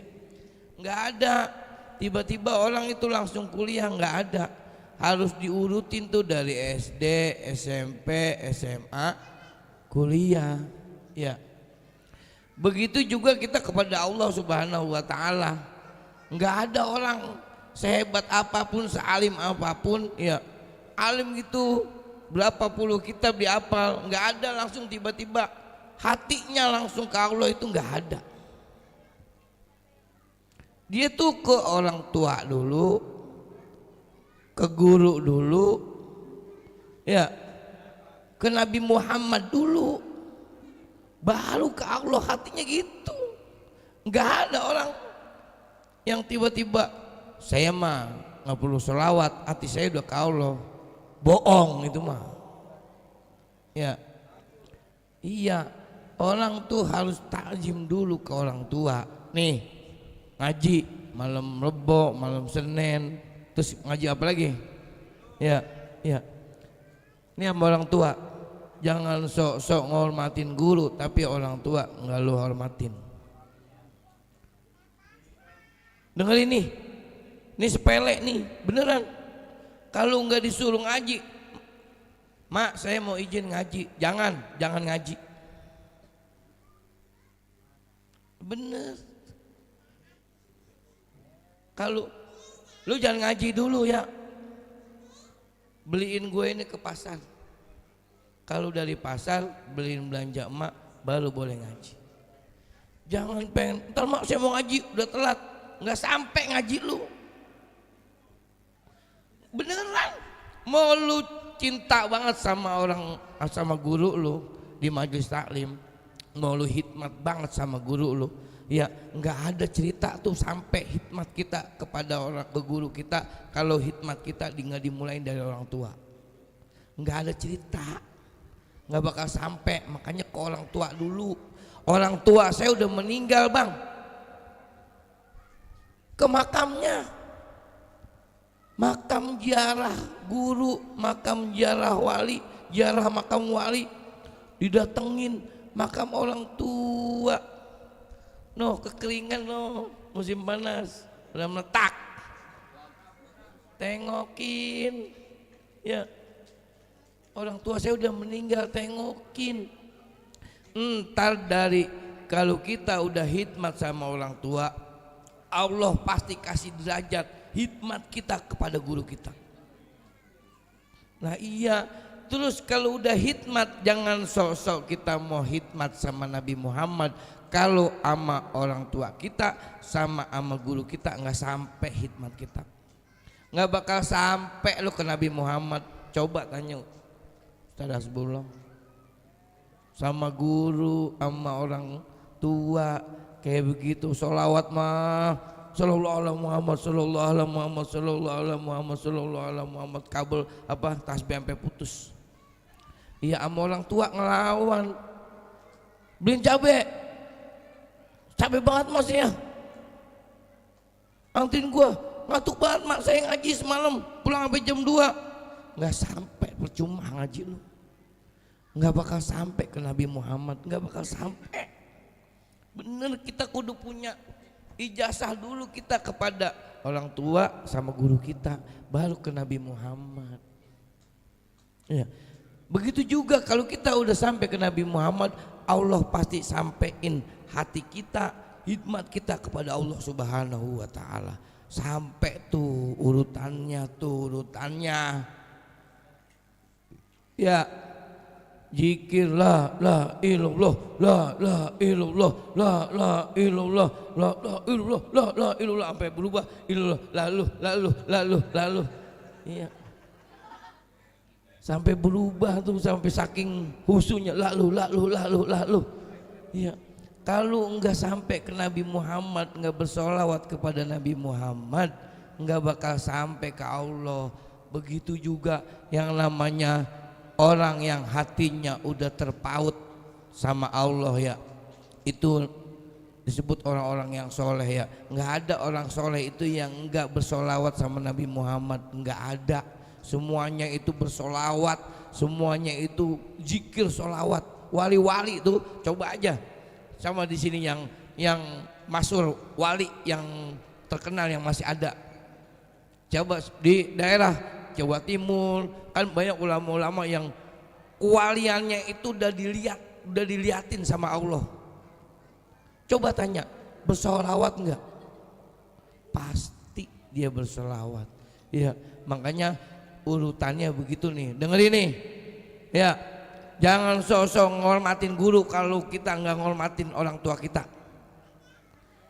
F: Nggak ada tiba-tiba orang itu langsung kuliah, nggak ada. Harus diurutin tuh dari SD, SMP, SMA, kuliah, ya. Begitu juga kita kepada Allah Subhanahu wa taala. Nggak ada orang sehebat apapun, sealim apapun, ya. Alim gitu berapa puluh kitab dihafal, nggak ada langsung tiba-tiba hatinya langsung ke Allah, itu nggak ada. Dia tuh ke orang tua dulu, ke guru dulu, ya, ke Nabi Muhammad dulu, baru ke Allah, hatinya gitu. Nggak ada orang yang tiba-tiba saya mah nggak perlu sholawat, hati saya udah ke Allah. Bohong itu mah, ya. Iya, orang tuh harus takjim dulu ke orang tua. Nih ngaji malam Rebo, malam Senin, terus ngaji apa lagi? Ya, ya. Ini sama orang tua, jangan sok-sok ngormatin guru, tapi orang tua nggak lu hormatin. Dengar ini sepele nih, beneran. Kalau nggak disuruh ngaji, mak saya mau izin ngaji, jangan ngaji. Bener. Kalau lu jangan ngaji dulu ya, beliin gue ini ke pasar. Kalau dari pasar beliin belanja emak baru boleh ngaji. Jangan pengen, ntar mak saya mau ngaji udah telat, nggak sampai ngaji lu. Beneran, mau lu cinta banget sama orang, sama guru lu di majelis taklim, mau lu hikmat banget sama guru lu, ya nggak ada cerita tuh sampai hikmat kita kepada orang, ke guru kita, kalau hikmat kita nggak dimulain dari orang tua, nggak ada cerita, nggak bakal sampai. Makanya ke orang tua dulu. Orang tua saya udah meninggal bang, ke makamnya, makam ziarah guru, makam ziarah wali, ziarah makam wali, didatengin makam orang tua. No, kekeringan no, musim panas, udah meletak. Tengokin, ya. Orang tua saya udah meninggal, tengokin. Ntar dari kalau kita udah hikmat sama orang tua, Allah pasti kasih derajat hikmat kita kepada guru kita. Nah iya, terus kalau udah hikmat jangan sok-sok kita mau hikmat sama Nabi Muhammad. Kalau sama orang tua kita, sama guru kita nggak sampai hikmat kita, nggak bakal sampai lo ke Nabi Muhammad. Coba tanya Ustaz Hasbullah, sama guru, sama orang tua kayak begitu, sholawat mah sallallahu alaihi Muhammad, sallallahu alaihi Muhammad, sallallahu alaihi Muhammad, sallallahu alaihi Muhammad, kabel apa tasbih sampai putus. Iya, sama orang tua ngelawan, beliin cabe banget mas ya, antin gua ngantuk banget mak, saya ngaji semalam pulang sampai jam 2, nggak sampai, percuma ngaji lu, nggak bakal sampai ke Nabi Muhammad, nggak bakal sampai. Bener, kita kudu punya ijazah dulu kita kepada orang tua sama guru kita, baru ke Nabi Muhammad. Ya, begitu juga kalau kita udah sampai ke Nabi Muhammad, Allah pasti sampein hati kita, hikmat kita kepada Allah Subhanahu wa Ta'ala. Sampai tuh urutannya, ya. Zikir la ilallah, la ilallah, la ilallah, la ilallah, sampai berubah ilallah, lalu, iya, sampai berubah tuh, sampai saking husunya lalu, iya. Kalau enggak sampai ke Nabi Muhammad, enggak bersolawat kepada Nabi Muhammad, enggak bakal sampai ke Allah. Begitu juga yang namanya orang yang hatinya udah terpaut sama Allah ya, itu disebut orang-orang yang soleh ya. Nggak ada orang soleh itu yang nggak bersolawat sama Nabi Muhammad, nggak ada. Semuanya itu bersolawat, semuanya itu zikir solawat. Wali-wali itu coba aja, sama di sini yang masyhur wali yang terkenal yang masih ada. Coba di daerah Jawa Timur kan banyak ulama-ulama yang kewaliannya itu udah diliatin sama Allah. Coba tanya, bersolawat enggak? Pasti dia bersolawat. Ya, makanya urutannya begitu nih. Dengerin nih, ya, jangan sosok ngormatin guru kalau kita nggak ngormatin orang tua kita.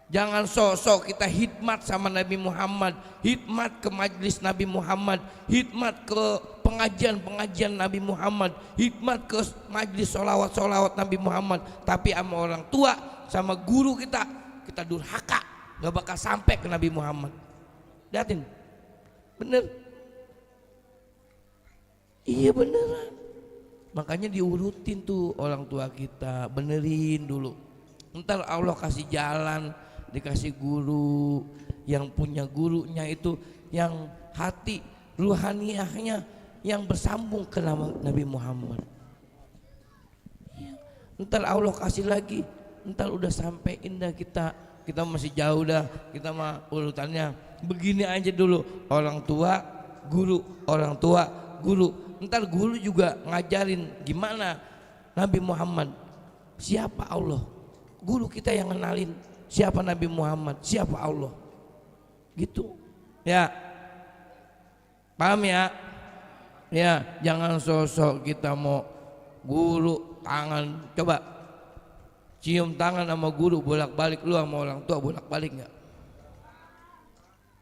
F: Jangan sosok kita hikmat sama Nabi Muhammad, hikmat ke majelis Nabi Muhammad, hikmat ke pengajian Nabi Muhammad, hikmat ke majelis solawat Nabi Muhammad, tapi sama orang tua, sama guru kita durhaka, gak bakal sampai ke Nabi Muhammad. Lihatin, bener? Iya beneran. Makanya diurutin tuh orang tua kita, benerin dulu. Ntar Allah kasih jalan, dikasih guru yang punya gurunya itu yang hati ruhaniyahnya yang bersambung ke nama Nabi Muhammad. Ntar Allah kasih lagi, ntar udah sampai indah kita masih jauh dah, kita mah urutannya begini aja dulu, orang tua guru, orang tua guru, ntar guru juga ngajarin gimana Nabi Muhammad, siapa Allah, guru kita yang kenalin siapa Nabi Muhammad, siapa Allah, gitu ya. Paham ya? Ya, jangan sosok kita mau guru tangan, coba cium tangan sama guru bolak-balik, lu sama orang tua bolak-balik nggak?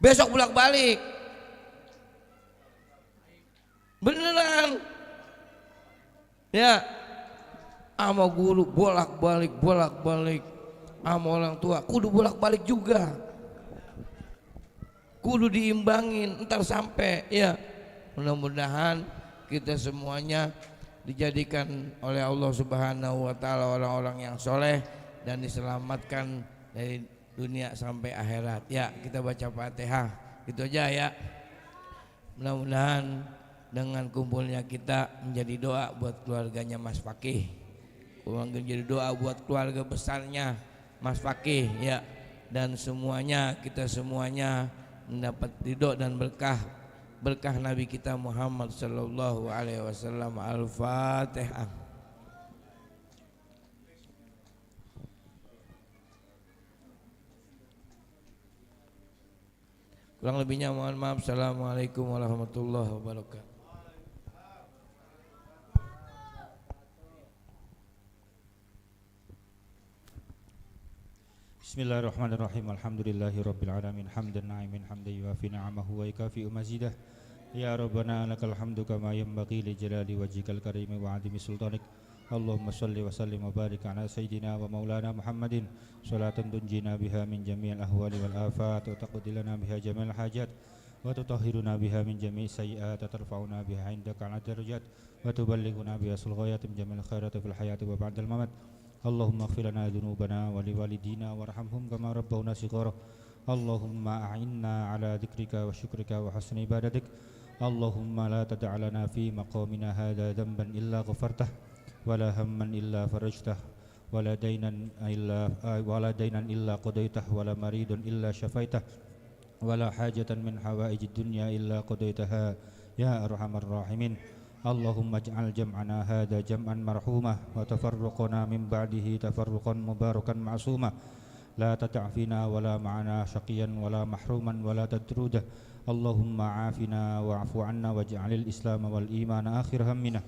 F: Besok bolak-balik, beneran. Ya, sama guru bolak-balik, sama orang tua kudu bolak-balik juga, kudu diimbangin ntar sampai. Ya, mudah-mudahan kita semuanya dijadikan oleh Allah Subhanahu wa taala orang-orang yang soleh dan diselamatkan dari dunia sampai akhirat. Ya, kita baca Fatihah. Itu aja ya. Mudah-mudahan dengan kumpulnya kita menjadi doa buat keluarganya Mas Fakih, menjadi doa buat keluarga besarnya Mas Fakih ya, dan semuanya, kita semuanya mendapat ridho dan berkah Nabi kita Muhammad sallallahu alaihi wasallam. Al-Fatihah. Kurang lebihnya mohon maaf. Assalamualaikum warahmatullahi wabarakatuh.
D: Bismillahirrahmanirrahim. Alhamdulillahi rabbil alamin. Hamdan na'imin hamdan yuafi ni'amahu wa yukafi'u mazidah. Ya Rabbana lakal hamdu kama yanbaghi li jalali wajhikal karim wa 'azimi sultanik. Allahumma shalli wa sallim wa barik ala sayyidina wa maulana Muhammadin salatan tunjina biha min jami'il ahwali wal afat wa taqdi lana biha jami'al hajat wa tutahhiruna biha min jami'i sayyi'at wa tarfa'una biha 'indaka 'ala darajat wa tuballighuna biha sulghayat min jami'il khairati fil hayati wa ba'dal mamat. Allahumma ighfir lana dhunubana wa liwalidina warhamhum kama rabbawna shighara. Allahumma a'inna ala dzikrika wa syukrika wa husni ibadatik. Allahumma la tada' lana fi maqamina hadha dhanban illa ghafartah wa la hamman illa farajtah wa la daynan illa qadaitah wa la maridun illa syafaitah wa la hajatan min hawaijid dunya illa qadaitaha ya arhamar rahimin. Allahumma ij'al jam'ana hadha jam'an marhumah wa tafarruqana min ba'dihi tafarruqan mubarakan ma'sumah. La tata'fina wa la ma'ana syaqiyan wa la mahruman wa la tadrudah. Allahumma afina wa'afu anna waj'alil islam wal iman akhir hammina.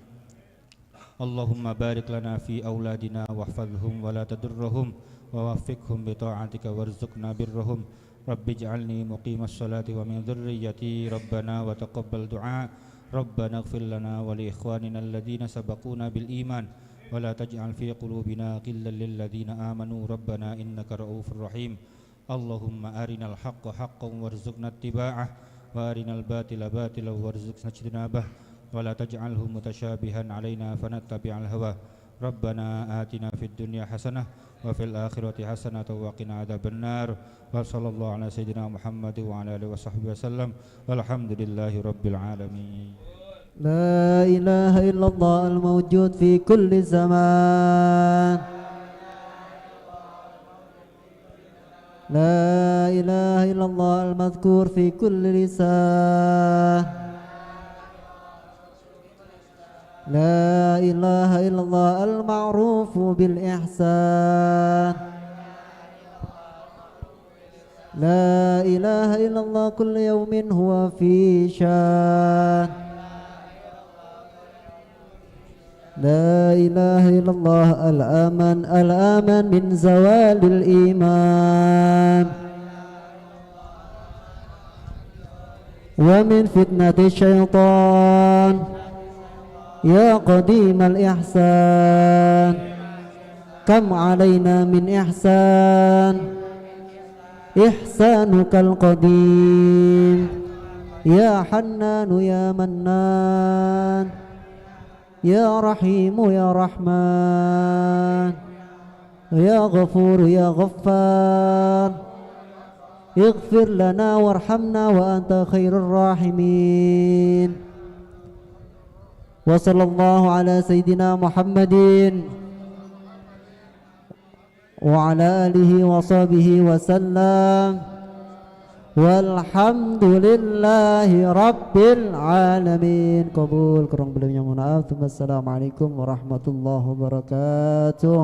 D: Allahumma barik lana fi awladina wahfadhum wa la tadurrahum wa waffiqhum bi ta'atika warzuqna birrahum. Rabbi ij'alni muqimas salati wa min dhurriyyati rabbana wa taqabbal du'a. Rabbana ighfir lana wa li ikhwanina alladhina sabaquna bil iman wa la taj'al fi qulubina ghillan lil ladzina amanu rabbana innaka ra'ufur rahim. Allahumma arinal haqqa haqqan warzuqna ittiba'ah wa arinal batila batilan warzuqna ijtinabah wa la taj'alhu mutasyabihan alaina fanattabi'al hawa. Rabbana atina fid dunya hasanah wa fil akhirati hasanah wa qina adzabannar. Wa sallallahu ala sayyidina Muhammad wa ala alihi wa sahbihi wasallam. Walhamdulillahi rabbil alamin.
A: La ilaha illallah al-mawjud fi kulli zaman. La ilaha illallah al-madhkur fi kulli lisan. La ilaha illallah al-ma'rufu bil ihsan. La ilaha illallah kullu yawmin huwa fi shan. La ilaha illallah al-aman min zawalil iman wa min fitnati syaitan. Ya qadim al-ihsan kam alayna min ihsan ihsanukal qadim. Ya hannanu ya mannan ya rahimu ya rahman ya ghafur ya ghaffar. Ighfir lana warhamna wa anta khairur rahimin. Wa sallallahu ala sayyidina Muhammadin wa ala alihi wa sahbihi wa sallam. Walhamdulillahi rabbil alamin. Qabul, kurang lebihnya mohon maaf. Assalamualaikum warahmatullahi wabarakatuh.